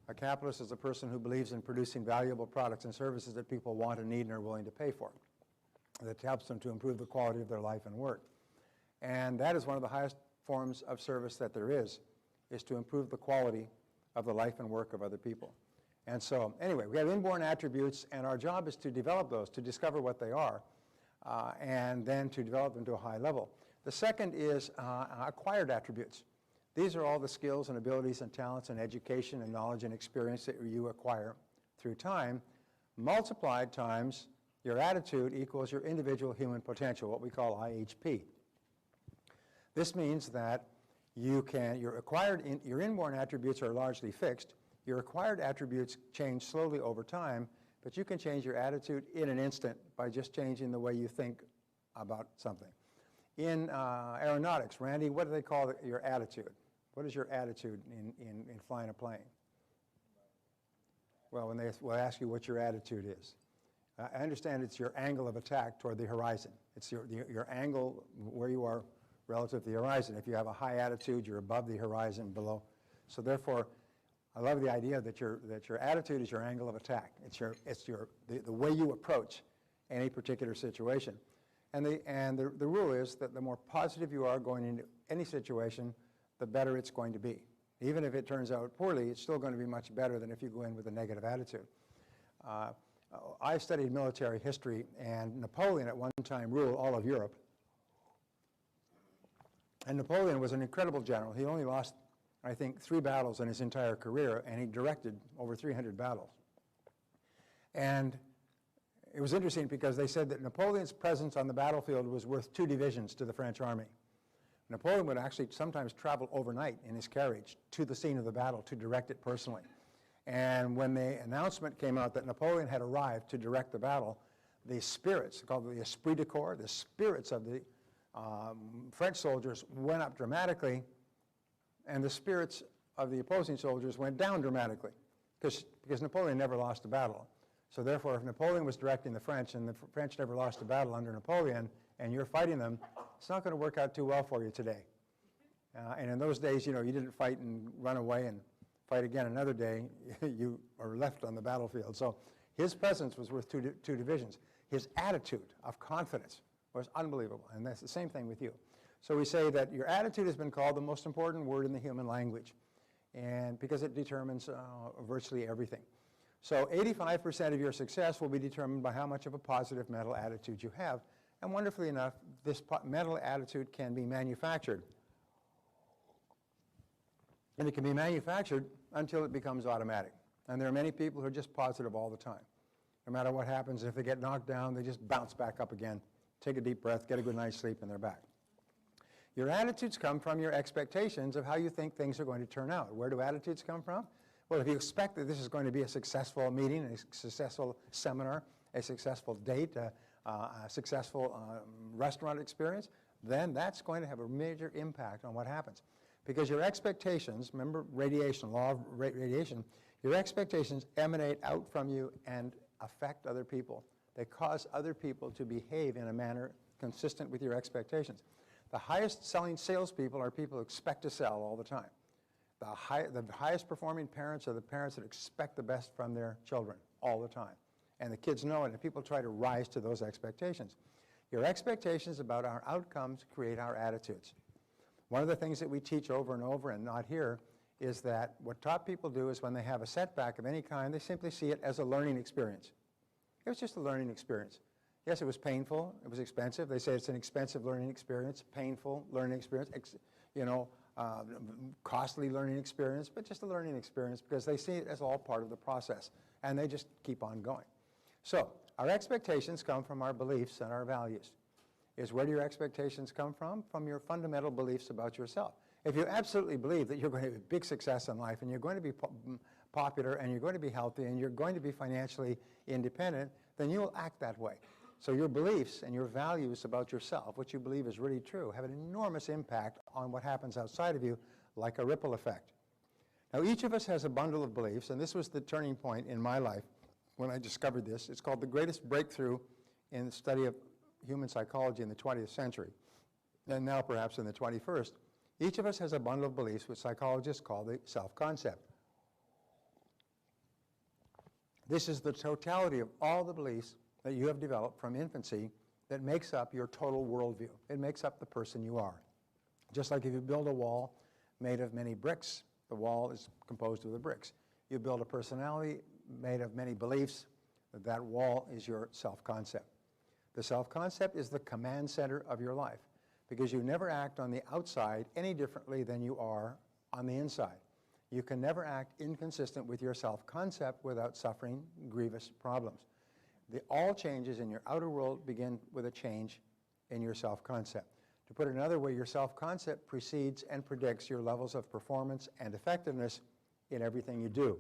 A capitalist is a person who believes in producing valuable products and services that people want and need and are willing to pay for, that helps them to improve the quality of their life and work. And that is one of the highest forms of service that there is to improve the quality of the life and work of other people. And so, anyway, we have inborn attributes, and our job is to develop those, to discover what they are, and then to develop them to a high level. The second is acquired attributes. These are all the skills and abilities and talents and education and knowledge and experience that you acquire through time, multiplied times your attitude equals your individual human potential, what we call IHP. This means that your inborn attributes are largely fixed. Your acquired attributes change slowly over time, but you can change your attitude in an instant by just changing the way you think about something. In aeronautics, Randy, what do they call your attitude? What is your attitude in flying a plane? Well, when they will ask you what your attitude is. I understand it's your angle of attack toward the horizon. It's your angle where you are relative to the horizon. If you have a high attitude, you're above the horizon, below. So therefore, I love the idea that your attitude is your angle of attack. It's the way you approach any particular situation. And the rule is that the more positive you are going into any situation, the better it's going to be. Even if it turns out poorly, it's still going to be much better than if you go in with a negative attitude. I studied military history, and Napoleon at one time ruled all of Europe. And Napoleon was an incredible general. He only lost, I think, 3 battles in his entire career, and he directed over 300 battles. And it was interesting because they said that Napoleon's presence on the battlefield was worth 2 divisions to the French army. Napoleon would actually sometimes travel overnight in his carriage to the scene of the battle to direct it personally. And when the announcement came out that Napoleon had arrived to direct the battle, the spirits, called the esprit de corps, the spirits of the French soldiers went up dramatically, and the spirits of the opposing soldiers went down dramatically, because Napoleon never lost a battle. So therefore, if Napoleon was directing the French, and the French never lost a battle under Napoleon, and you're fighting them, it's not going to work out too well for you today. And in those days, you know, you didn't fight and run away and fight again another day. You are left on the battlefield. So his presence was worth 2 divisions. His attitude of confidence was unbelievable, and that's the same thing with you. So we say that your attitude has been called the most important word in the human language, and because it determines virtually everything. So 85% of your success will be determined by how much of a positive mental attitude you have. And wonderfully enough, this mental attitude can be manufactured. And it can be manufactured until it becomes automatic. And there are many people who are just positive all the time. No matter what happens, if they get knocked down, they just bounce back up again, take a deep breath, get a good night's sleep, and they're back. Your attitudes come from your expectations of how you think things are going to turn out. Where do attitudes come from? Well, if you expect that this is going to be a successful meeting, a successful seminar, a successful date, a successful restaurant experience, then that's going to have a major impact on what happens. Because your expectations, remember radiation, law of radiation, your expectations emanate out from you and affect other people. They cause other people to behave in a manner consistent with your expectations. The highest selling salespeople are people who expect to sell all the time. The highest performing parents are the parents that expect the best from their children all the time. And the kids know it, and people try to rise to those expectations. Your expectations about our outcomes create our attitudes. One of the things that we teach over and over and not here is that what top people do is when they have a setback of any kind, they simply see it as a learning experience. It was just a learning experience. Yes, it was painful, it was expensive. They say it's an expensive learning experience, painful learning experience, costly learning experience, but just a learning experience because they see it as all part of the process, and they just keep on going. So our expectations come from our beliefs and our values. Where do your expectations come from? From your fundamental beliefs about yourself. If you absolutely believe that you're going to have a big success in life and you're going to be popular and you're going to be healthy and you're going to be financially independent, then you will act that way. So your beliefs and your values about yourself, what you believe is really true, have an enormous impact on what happens outside of you, like a ripple effect. Now, each of us has a bundle of beliefs, and this was the turning point in my life when I discovered this. It's called the greatest breakthrough in the study of human psychology in the 20th century, and now perhaps in the 21st. Each of us has a bundle of beliefs which psychologists call the self-concept. This is the totality of all the beliefs that you have developed from infancy that makes up your total worldview. It makes up the person you are. Just like if you build a wall made of many bricks, the wall is composed of the bricks. You build a personality made of many beliefs, that wall is your self-concept. The self-concept is the command center of your life because you never act on the outside any differently than you are on the inside. You can never act inconsistent with your self-concept without suffering grievous problems. All changes in your outer world begin with a change in your self-concept. To put it another way, your self-concept precedes and predicts your levels of performance and effectiveness in everything you do.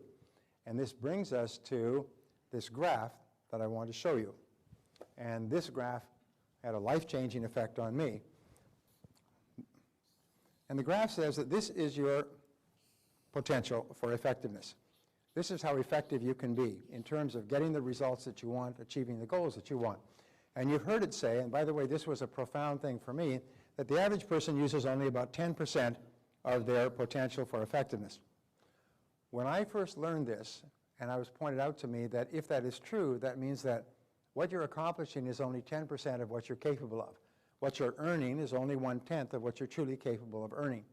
And this brings us to this graph that I want to show you. And this graph had a life-changing effect on me. And the graph says that this is your potential for effectiveness. This is how effective you can be in terms of getting the results that you want, achieving the goals that you want. And you've heard it say, and by the way, this was a profound thing for me, that the average person uses only about 10% of their potential for effectiveness. When I first learned this, and it was pointed out to me that if that is true, that means that what you're accomplishing is only 10% of what you're capable of. What you're earning is only 1/10 of what you're truly capable of earning,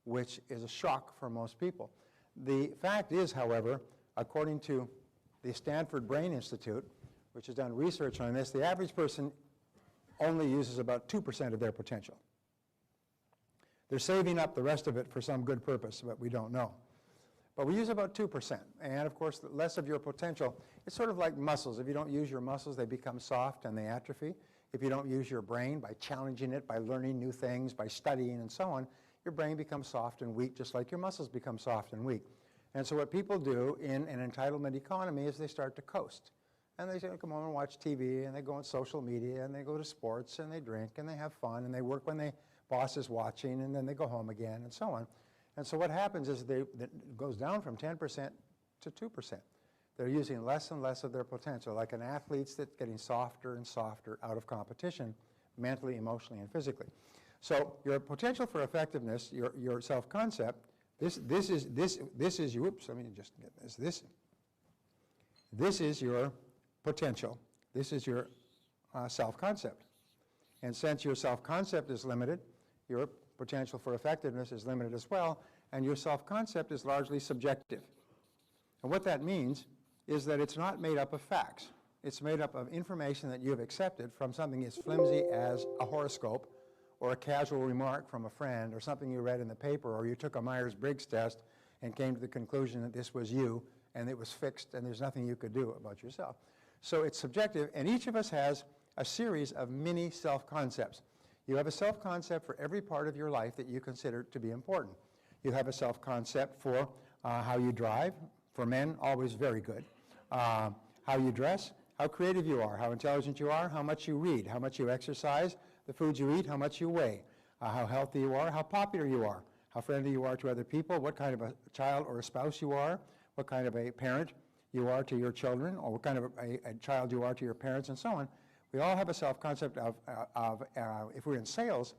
which is a shock for most people. The fact is, however, according to the Stanford Brain Institute, which has done research on this, the average person only uses about 2% of their potential. They're saving up the rest of it for some good purpose, but we don't know. But we use about 2%. And of course, the less of your potential, it's sort of like muscles. If you don't use your muscles, they become soft and they atrophy. If you don't use your brain by challenging it, by learning new things, by studying and so on, your brain becomes soft and weak, just like your muscles become soft and weak. And so what people do in an entitlement economy is they start to coast. And they say, come on and watch TV, and they go on social media, and they go to sports, and they drink, and they have fun, and they work when the boss is watching, and then they go home again, and so on. And so what happens is it goes down from 10% to 2%. They're using less and less of their potential, like an athlete's that's getting softer and softer out of competition, mentally, emotionally, and physically. So your potential for effectiveness, your self-concept, this is your, oops, let me just get this. This is your potential. This is your self-concept. And since your self-concept is limited, your potential for effectiveness is limited as well, and your self-concept is largely subjective. And what that means is that it's not made up of facts. It's made up of information that you have accepted from something as flimsy as a horoscope or a casual remark from a friend or something you read in the paper, or you took a Myers-Briggs test and came to the conclusion that this was you and it was fixed and there's nothing you could do about yourself. So it's subjective, and each of us has a series of mini self-concepts. You have a self-concept for every part of your life that you consider to be important. You have a self-concept for how you drive. For men, always very good. How you dress, how creative you are, how intelligent you are, how much you read, how much you exercise, the foods you eat, how much you weigh, how healthy you are, how popular you are, how friendly you are to other people, what kind of a child or a spouse you are, what kind of a parent you are to your children, or what kind of a child you are to your parents, and so on. We all have a self-concept of if we're in sales,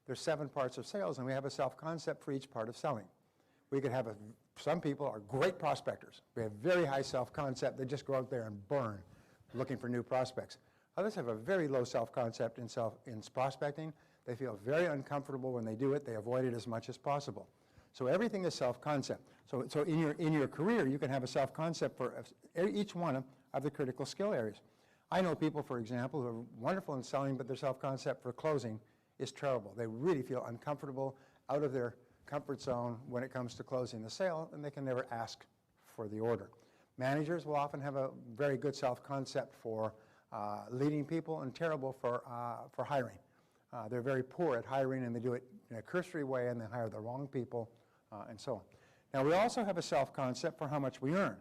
there's 7 parts of sales, and we have a self-concept for each part of selling. We could have some people are great prospectors. They have very high self-concept. They just go out there and burn looking for new prospects. Others have a very low self-concept in prospecting. They feel very uncomfortable when they do it. They avoid it as much as possible. So everything is self-concept. So in your career, you can have a self-concept for each one of the critical skill areas. I know people, for example, who are wonderful in selling, but their self-concept for closing is terrible. They really feel uncomfortable, out of their comfort zone when it comes to closing the sale, and they can never ask for the order. Managers will often have a very good self-concept for leading people and terrible for hiring. They're very poor at hiring, and they do it in a cursory way, and they hire the wrong people, and so on. Now, we also have a self-concept for how much we earn.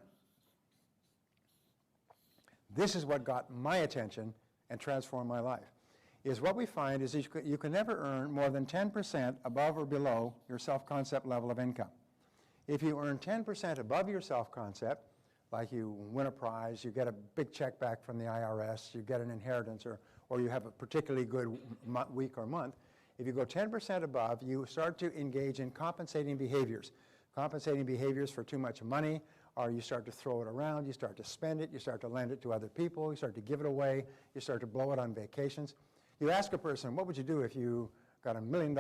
This is what got my attention and transformed my life. Is what we find is you can never earn more than 10% above or below your self-concept level of income. If you earn 10% above your self-concept, like you win a prize, you get a big check back from the IRS, you get an inheritance, or you have a particularly good week or month, if you go 10% above, you start to engage in compensating behaviors. Compensating behaviors for too much money, or you start to throw it around, you start to spend it, you start to lend it to other people, you start to give it away, you start to blow it on vacations. You ask a person, what would you do if you got $1 million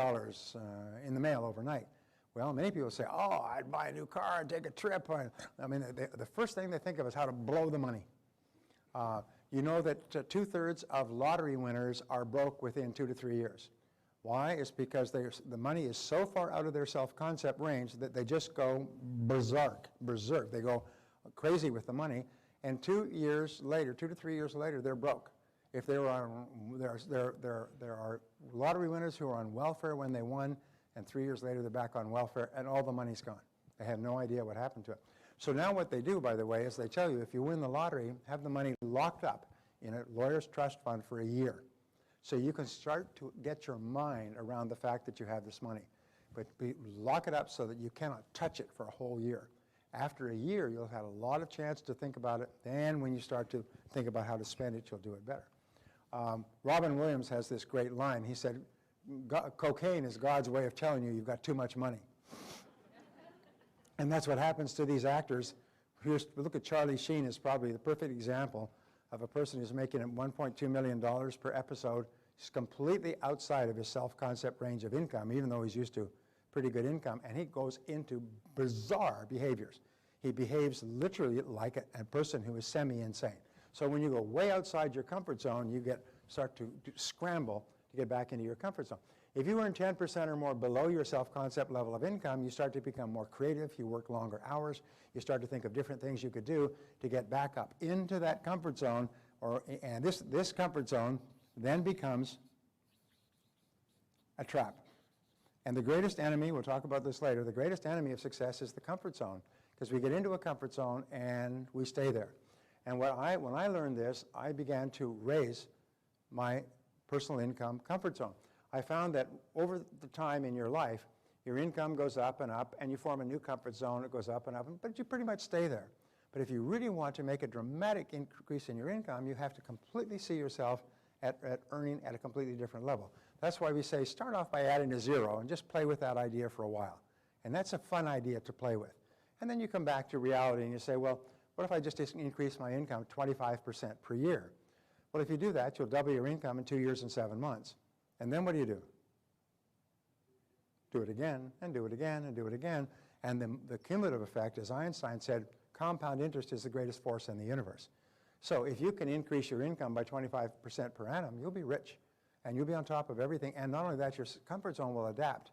in the mail overnight? Well, many people say, oh, I'd buy a new car and take a trip. I mean, the first thing they think of is how to blow the money. You know that 2/3 of lottery winners are broke within 2 to 3 years. Why? It's because the money is so far out of their self-concept range that they just go berserk. They go crazy with the money, and 2 years later, 2 to 3 years later, they're broke. If there are lottery winners who are on welfare when they won, and 3 years later they're back on welfare, and all the money's gone. They have no idea what happened to it. So now what they do, by the way, is they tell you if you win the lottery, have the money locked up in a lawyer's trust fund for a year. So you can start to get your mind around the fact that you have this money. But lock it up so that you cannot touch it for a whole year. After a year, you'll have a lot of chance to think about it. Then when you start to think about how to spend it, you'll do it better. Robin Williams has this great line. He said, cocaine is God's way of telling you you've got too much money. And that's what happens to these actors. Look at Charlie Sheen as probably the perfect example of a person who's making $1.2 million per episode. He's completely outside of his self-concept range of income, even though he's used to pretty good income, and he goes into bizarre behaviors. He behaves literally like a person who is semi-insane. So when you go way outside your comfort zone, you start to scramble to get back into your comfort zone. If you earn 10% or more below your self-concept level of income, you start to become more creative, you work longer hours, you start to think of different things you could do to get back up into that comfort zone, and this comfort zone then becomes a trap. And the greatest enemy, we'll talk about this later, the greatest enemy of success is the comfort zone, because we get into a comfort zone and we stay there. And when I learned this, I began to raise my personal income comfort zone. I found that over the time in your life, your income goes up, and you form a new comfort zone. It goes up, but you pretty much stay there. But if you really want to make a dramatic increase in your income, you have to completely see yourself at earning at a completely different level. That's why we say start off by adding a zero and just play with that idea for a while. And that's a fun idea to play with. And then you come back to reality and you say, well, what if I just increase my income 25% per year? Well, if you do that, you'll double your income in 2 years and 7 months. And then what do? Do it again, and do it again, and do it again. And the cumulative effect, as Einstein said, compound interest is the greatest force in the universe. So if you can increase your income by 25% per annum, you'll be rich. And you'll be on top of everything. And not only that, your comfort zone will adapt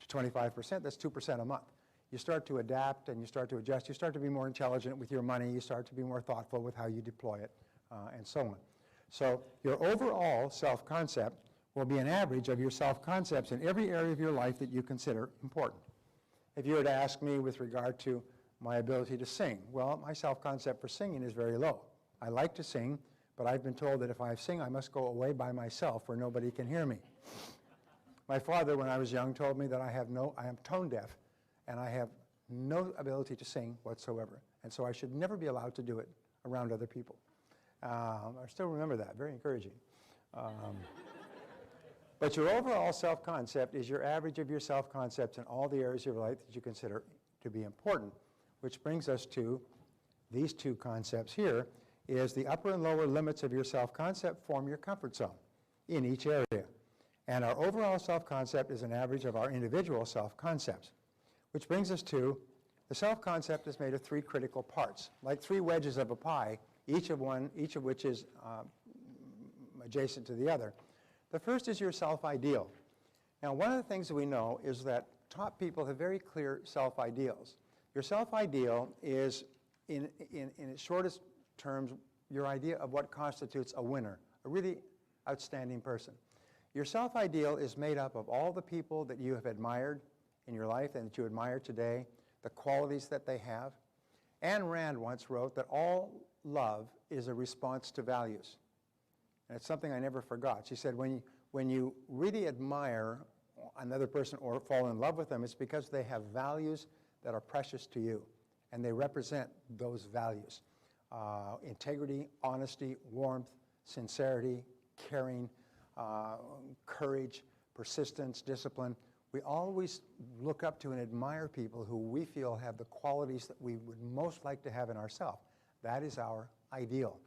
to 25%. That's 2% a month. You start to adapt and you start to adjust. You start to be more intelligent with your money. You start to be more thoughtful with how you deploy it, and so on. So your overall self-concept will be an average of your self-concepts in every area of your life that you consider important. If you were to ask me with regard to my ability to sing, well, my self-concept for singing is very low. I like to sing, but I've been told that if I sing, I must go away by myself where nobody can hear me. My father, when I was young, told me that I am tone deaf, and I have no ability to sing whatsoever. And so I should never be allowed to do it around other people. I still remember that, very encouraging. But your overall self-concept is your average of your self-concepts in all the areas of your life that you consider to be important, which brings us to these two concepts here, is the upper and lower limits of your self-concept form your comfort zone in each area. And our overall self-concept is an average of our individual self-concepts, which brings us to the self-concept is made of three critical parts, like three wedges of a pie, each of which is adjacent to the other. The first is your self-ideal. Now, one of the things that we know is that top people have very clear self-ideals. Your self-ideal is, in its shortest terms, your idea of what constitutes a winner, a really outstanding person. Your self-ideal is made up of all the people that you have admired in your life and that you admire today, the qualities that they have. Ayn Rand once wrote that all love is a response to values. And it's something I never forgot. She said, when you really admire another person or fall in love with them, it's because they have values that are precious to you, and they represent those values. Integrity, honesty, warmth, sincerity, caring, courage, persistence, discipline. We always look up to and admire people who we feel have the qualities that we would most like to have in ourselves. That is our ideal.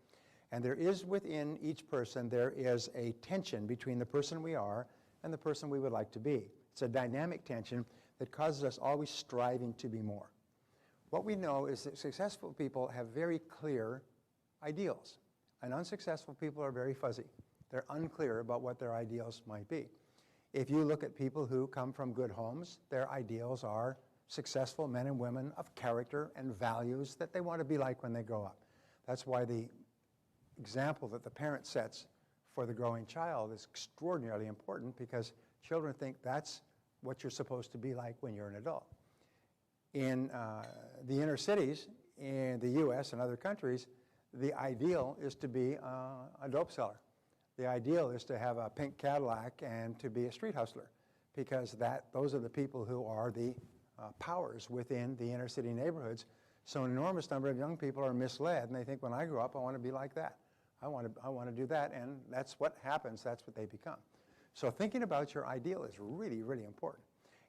And there is within each person, there is a tension between the person we are and the person we would like to be. It's a dynamic tension that causes us always striving to be more. What we know is that successful people have very clear ideals, and unsuccessful people are very fuzzy. They're unclear about what their ideals might be. If you look at people who come from good homes, their ideals are successful men and women of character and values that they want to be like when they grow up. That's why the example that the parent sets for the growing child is extraordinarily important, because children think that's what you're supposed to be like when you're an adult. In the inner cities in the U.S. and other countries, the ideal is to be a dope seller. The ideal is to have a pink Cadillac and to be a street hustler, because those are the people who are the powers within the inner city neighborhoods. So an enormous number of young people are misled, and they think, when I grow up, I want to be like that. I want to do that, and that's what happens. That's what they become. So thinking about your ideal is really, really important.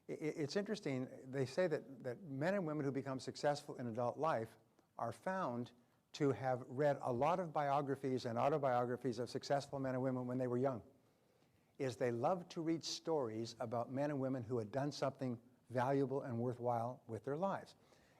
It's interesting. They say that men and women who become successful in adult life are found to have read a lot of biographies and autobiographies of successful men and women when they were young is they loved to read stories about men and women who had done something valuable and worthwhile with their lives.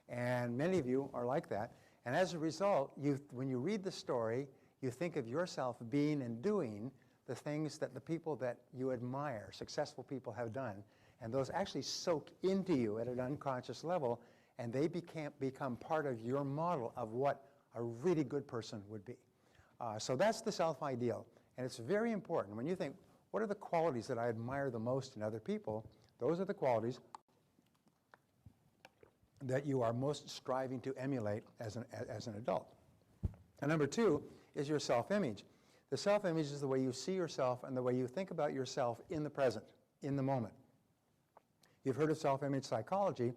And many of you are like that. And as a result, when you read the story, you think of yourself being and doing the things that the people that you admire, successful people, have done. And those actually soak into you at an unconscious level, and they become part of your model of what a really good person would be. So that's the self-ideal. And it's very important. When you think, what are the qualities that I admire the most in other people? Those are the qualities that you are most striving to emulate as an adult. And number two is your self-image. The self-image is the way you see yourself and the way you think about yourself in the present, in the moment. You've heard of self-image psychology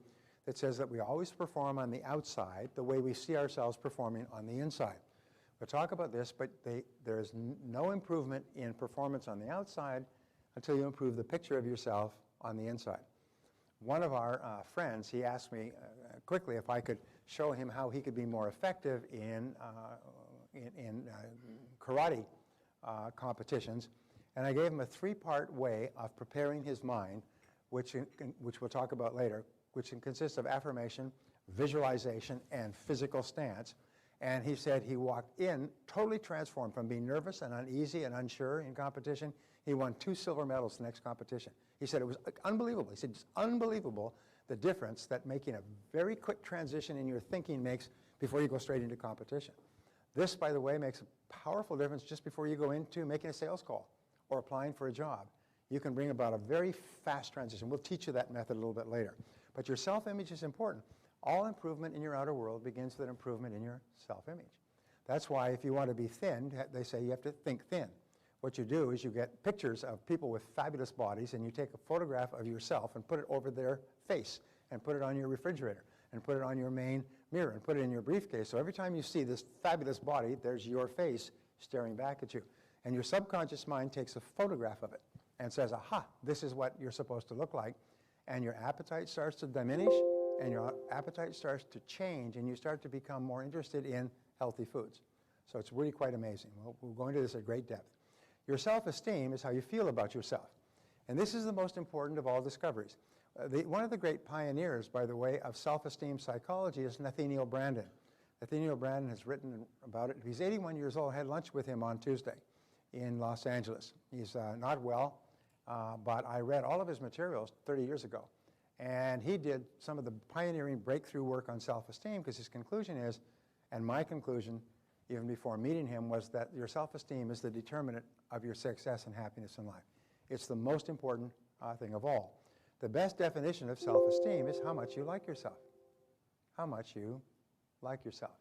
that says that we always perform on the outside the way we see ourselves performing on the inside. We'll talk about this, but there is no improvement in performance on the outside until you improve the picture of yourself on the inside. One of our friends, he asked me quickly if I could show him how he could be more effective in karate competitions, and I gave him a three-part way of preparing his mind, which we'll talk about later, which consists of affirmation, visualization, and physical stance. And he said he walked in totally transformed from being nervous and uneasy and unsure in competition. He won 2 silver medals the next competition. He said it was unbelievable. He said it's unbelievable the difference that making a very quick transition in your thinking makes before you go straight into competition. This, by the way, makes a powerful difference just before you go into making a sales call or applying for a job. You can bring about a very fast transition. We'll teach you that method a little bit later. But your self-image is important. All improvement in your outer world begins with improvement in your self-image. That's why if you want to be thin, they say you have to think thin. What you do is you get pictures of people with fabulous bodies and you take a photograph of yourself and put it over their face and put it on your refrigerator and put it on your main mirror and put it in your briefcase. So every time you see this fabulous body, there's your face staring back at you. And your subconscious mind takes a photograph of it and says, aha, this is what you're supposed to look like. And your appetite starts to diminish and your appetite starts to change and you start to become more interested in healthy foods. So it's really quite amazing. We'll go into this at great depth. Your self-esteem is how you feel about yourself. And this is the most important of all discoveries. One of the great pioneers, by the way, of self-esteem psychology is Nathaniel Branden. Nathaniel Branden has written about it. He's 81 years old. I had lunch with him on Tuesday in Los Angeles. He's not well, but I read all of his materials 30 years ago. And he did some of the pioneering breakthrough work on self-esteem because his conclusion is, and my conclusion even before meeting him, was that your self-esteem is the determinant of your success and happiness in life. It's the most important thing of all. The best definition of self-esteem is how much you like yourself. How much you like yourself.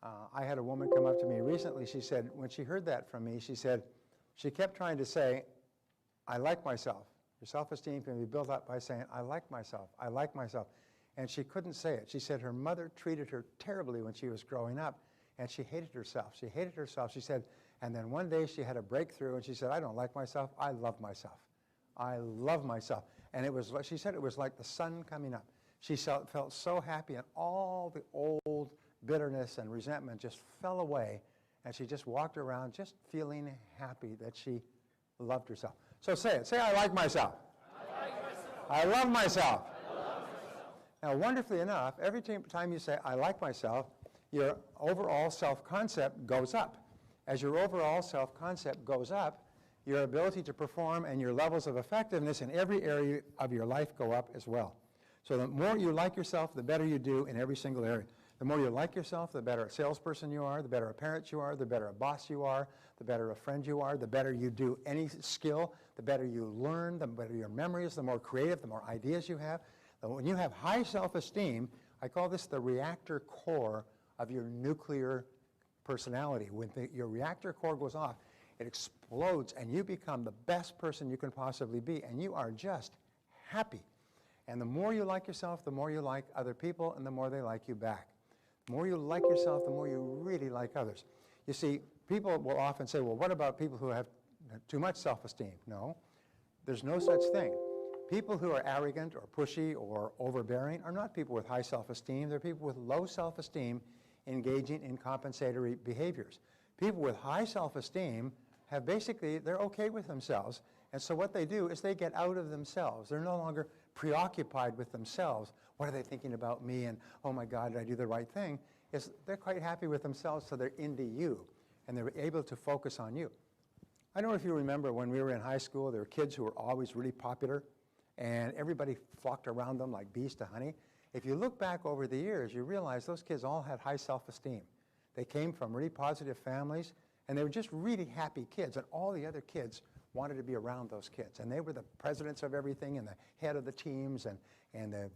I had a woman come up to me recently. She said, when she heard that from me, she said, she kept trying to say, I like myself. Your self-esteem can be built up by saying, I like myself, I like myself. And she couldn't say it. She said her mother treated her terribly when she was growing up, and she hated herself. She hated herself. She said, and then one day she had a breakthrough, and she said, I don't like myself, I love myself. I love myself. And it was, she said it was like the sun coming up. She felt so happy, and all the old bitterness and resentment just fell away, and she just walked around just feeling happy that she loved herself. So say it. Say, I like myself. I like myself. I love myself. I love myself. Now, wonderfully enough, every time you say, I like myself, your overall self-concept goes up. As your overall self-concept goes up, your ability to perform and your levels of effectiveness in every area of your life go up as well. So the more you like yourself, the better you do in every single area. The more you like yourself, the better a salesperson you are, the better a parent you are, the better a boss you are, the better a friend you are, the better you do any skill, the better you learn, the better your memory is, the more creative, the more ideas you have. When you have high self-esteem, I call this the reactor core of your nuclear personality. When your reactor core goes off, it explodes and you become the best person you can possibly be, and you are just happy. And the more you like yourself, the more you like other people, and the more they like you back. The more you like yourself, the more you really like others. You see, people will often say, well, what about people who have too much self-esteem? No, there's no such thing. People who are arrogant or pushy or overbearing are not people with high self-esteem. They're people with low self-esteem engaging in compensatory behaviors. People with high self-esteem have basically, they're okay with themselves, and so what they do is they get out of themselves. They're no longer preoccupied with themselves. What are they thinking about me, and oh my God, did I do the right thing? They're quite happy with themselves, so they're into you, and they're able to focus on you. I don't know if you remember when we were in high school, there were kids who were always really popular, and everybody flocked around them like bees to honey. If you look back over the years, you realize those kids all had high self-esteem. They came from really positive families, and they were just really happy kids, and all the other kids wanted to be around those kids. And they were the presidents of everything, and the head of the teams, and the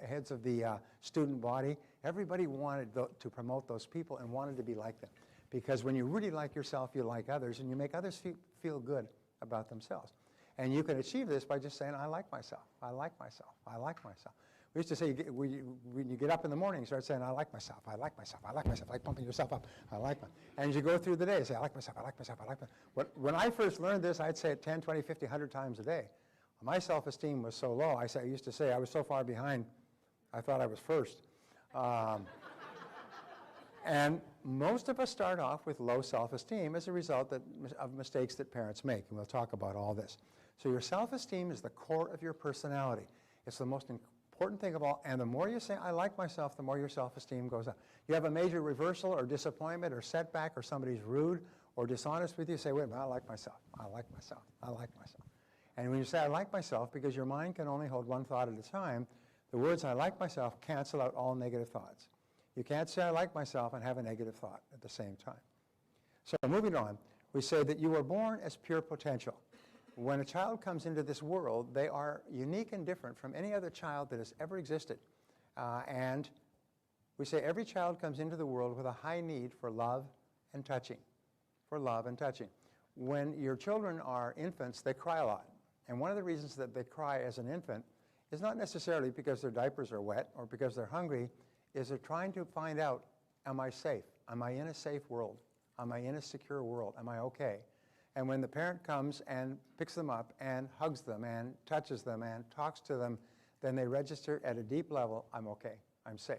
heads of the student body. Everybody wanted to promote those people and wanted to be like them. Because when you really like yourself, you like others, and you make others feel good about themselves. And you can achieve this by just saying, I like myself, I like myself, I like myself. We used to say, when you get up in the morning, you start saying, I like myself, I like myself, I like myself, like pumping yourself up, I like myself. And as you go through the day, say, I like myself, I like myself, I like myself. When I first learned this, I'd say it 10, 20, 50, 100 times a day. My self-esteem was so low, I used to say I was so far behind, I thought I was first. And most of us start off with low self-esteem as a result of mistakes that parents make, and we'll talk about all this. So your self-esteem is the core of your personality. It's the most important thing of all, and the more you say, I like myself, the more your self-esteem goes up. You have a major reversal or disappointment or setback, or somebody's rude or dishonest with you, say, wait a minute, I like myself, I like myself, I like myself. And when you say, I like myself, because your mind can only hold one thought at a time, the words, I like myself, cancel out all negative thoughts. You can't say, I like myself, and have a negative thought at the same time. So moving on, we say that you are born as pure potential. When a child comes into this world, they are unique and different from any other child that has ever existed. And we say every child comes into the world with a high need for love and touching, for love and touching. When your children are infants, they cry a lot. And one of the reasons that they cry as an infant is not necessarily because their diapers are wet or because they're hungry, is they're trying to find out, am I safe? Am I in a safe world? Am I in a secure world? Am I okay? And when the parent comes and picks them up and hugs them and touches them and talks to them, then they register at a deep level, I'm okay, I'm safe.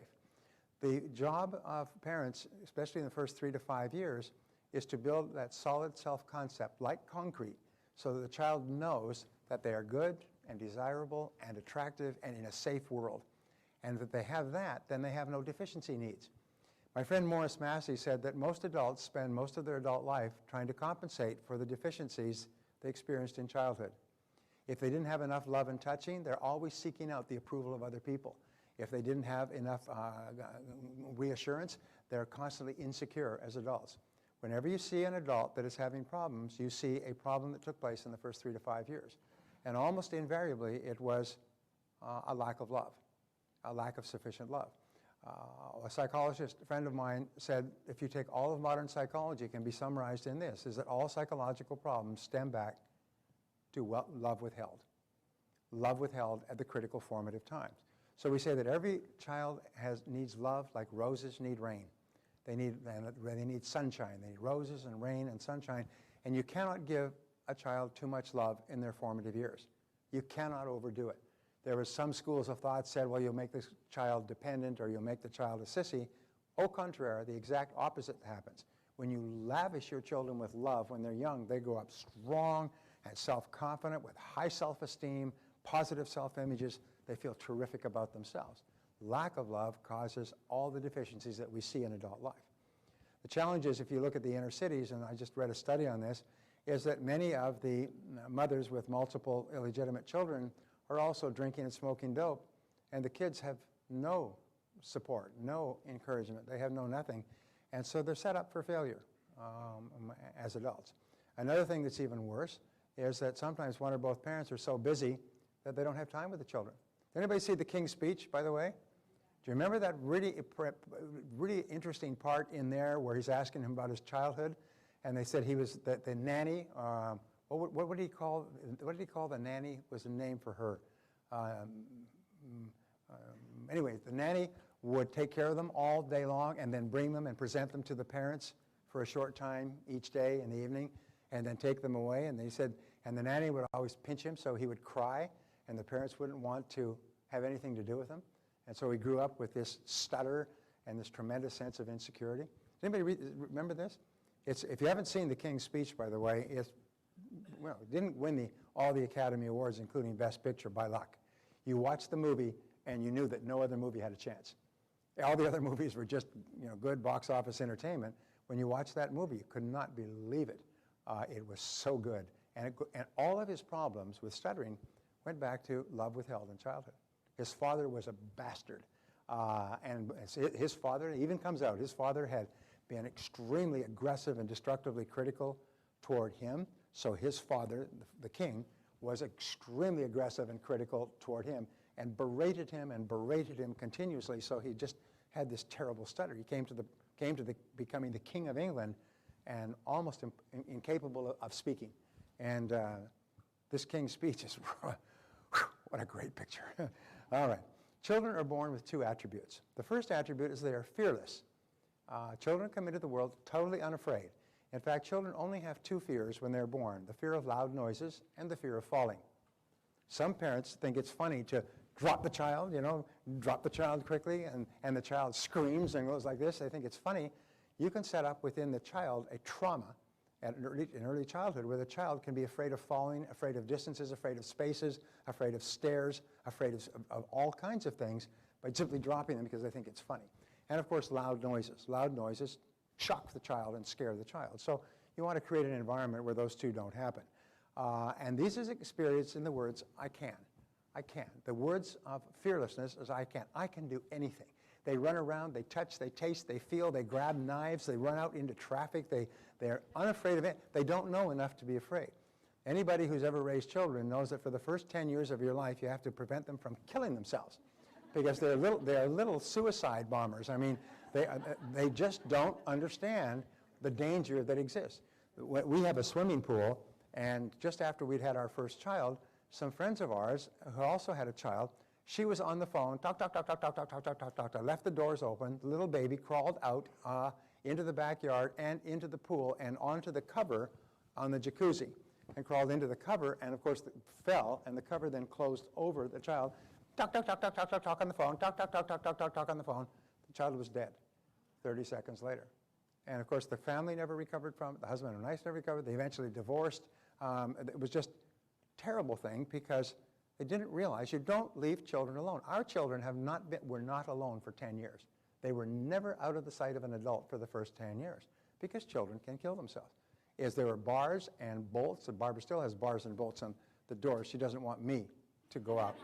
The job of parents, especially in the first 3 to 5 years, is to build that solid self-concept like concrete so that the child knows that they are good and desirable and attractive and in a safe world. And that they have that, then they have no deficiency needs. My friend Morris Massey said that most adults spend most of their adult life trying to compensate for the deficiencies they experienced in childhood. If they didn't have enough love and touching, they're always seeking out the approval of other people. If they didn't have enough reassurance, they're constantly insecure as adults. Whenever you see an adult that is having problems, you see a problem that took place in the first 3 to 5 years. And almost invariably, it was a lack of love, a lack of sufficient love. A psychologist, a friend of mine, said if you take all of modern psychology, it can be summarized in this, is that all psychological problems stem back to love withheld. Love withheld at the critical formative times. So we say that every child needs love like roses need rain. They need sunshine. They need roses and rain and sunshine. And you cannot give a child too much love in their formative years. You cannot overdo it. There was some schools of thought said, well, you'll make this child dependent or you'll make the child a sissy. Au contraire, the exact opposite happens. When you lavish your children with love when they're young, they grow up strong and self-confident with high self-esteem, positive self-images. They feel terrific about themselves. Lack of love causes all the deficiencies that we see in adult life. The challenge is, if you look at the inner cities, and I just read a study on this, is that many of the mothers with multiple illegitimate children are also drinking and smoking dope, and the kids have no support, no encouragement. They have no nothing, and so they're set up for failure as adults. Another thing that's even worse is that sometimes one or both parents are so busy that they don't have time with the children. Did anybody see the King's Speech, by the way? Do you remember that really interesting part in there where he's asking him about his childhood, and they said he was the nanny. What did he call the nanny? Was a name for her. Anyway, the nanny would take care of them all day long and then bring them and present them to the parents for a short time each day in the evening and then take them away. And they said, and the nanny would always pinch him so he would cry and the parents wouldn't want to have anything to do with him. And so he grew up with this stutter and this tremendous sense of insecurity. Does anybody remember this? If you haven't seen the King's Speech, by the way, it didn't win all the Academy Awards, including Best Picture, by luck. You watched the movie, and you knew that no other movie had a chance. All the other movies were just good box office entertainment. When you watched that movie, you could not believe it. It was so good. And all of his problems with stuttering went back to love withheld in childhood. His father was a bastard. And his father, it even comes out, his father had been extremely aggressive and destructively critical toward him. So his father, the king, was extremely aggressive and critical toward him and berated him continuously. So he just had this terrible stutter. He came to becoming the King of England and almost incapable of speaking. And this King's Speech is, what a great picture. All right. Children are born with two attributes. The first attribute is they are fearless. Children come into the world totally unafraid. In fact, children only have two fears when they're born, the fear of loud noises and the fear of falling. Some parents think it's funny to drop the child, drop the child quickly, and the child screams and goes like this. They think it's funny. You can set up within the child a trauma in early childhood where the child can be afraid of falling, afraid of distances, afraid of spaces, afraid of stairs, afraid of all kinds of things by simply dropping them because they think it's funny. And of course, loud noises. Loud noises shock the child and scare the child. So you want to create an environment where those two don't happen. And this is experienced in the words, I can. I can. The words of fearlessness is I can. I can do anything. They run around, they touch, they taste, they feel, they grab knives, they run out into traffic, they're unafraid of it. They don't know enough to be afraid. Anybody who's ever raised children knows that for the first 10 years of your life, you have to prevent them from killing themselves because they're little suicide bombers. I mean, they just don't understand the danger that exists. We have a swimming pool, and just after we'd had our first child, some friends of ours who also had a child, she was on the phone, talk, left the doors open, the little baby crawled out into the backyard and into the pool and onto the cover on the jacuzzi and crawled into the cover and of course fell, and the cover then closed over the child. Talk on the phone, talk on the phone. The child was dead 30 seconds later. And of course the family never recovered from it, the husband and wife never recovered, they eventually divorced. It was just a terrible thing because they didn't realize you don't leave children alone. Our children were not alone for 10 years. They were never out of the sight of an adult for the first 10 years because children can kill themselves. There were bars and bolts, and Barbara still has bars and bolts on the door. She doesn't want me to go out.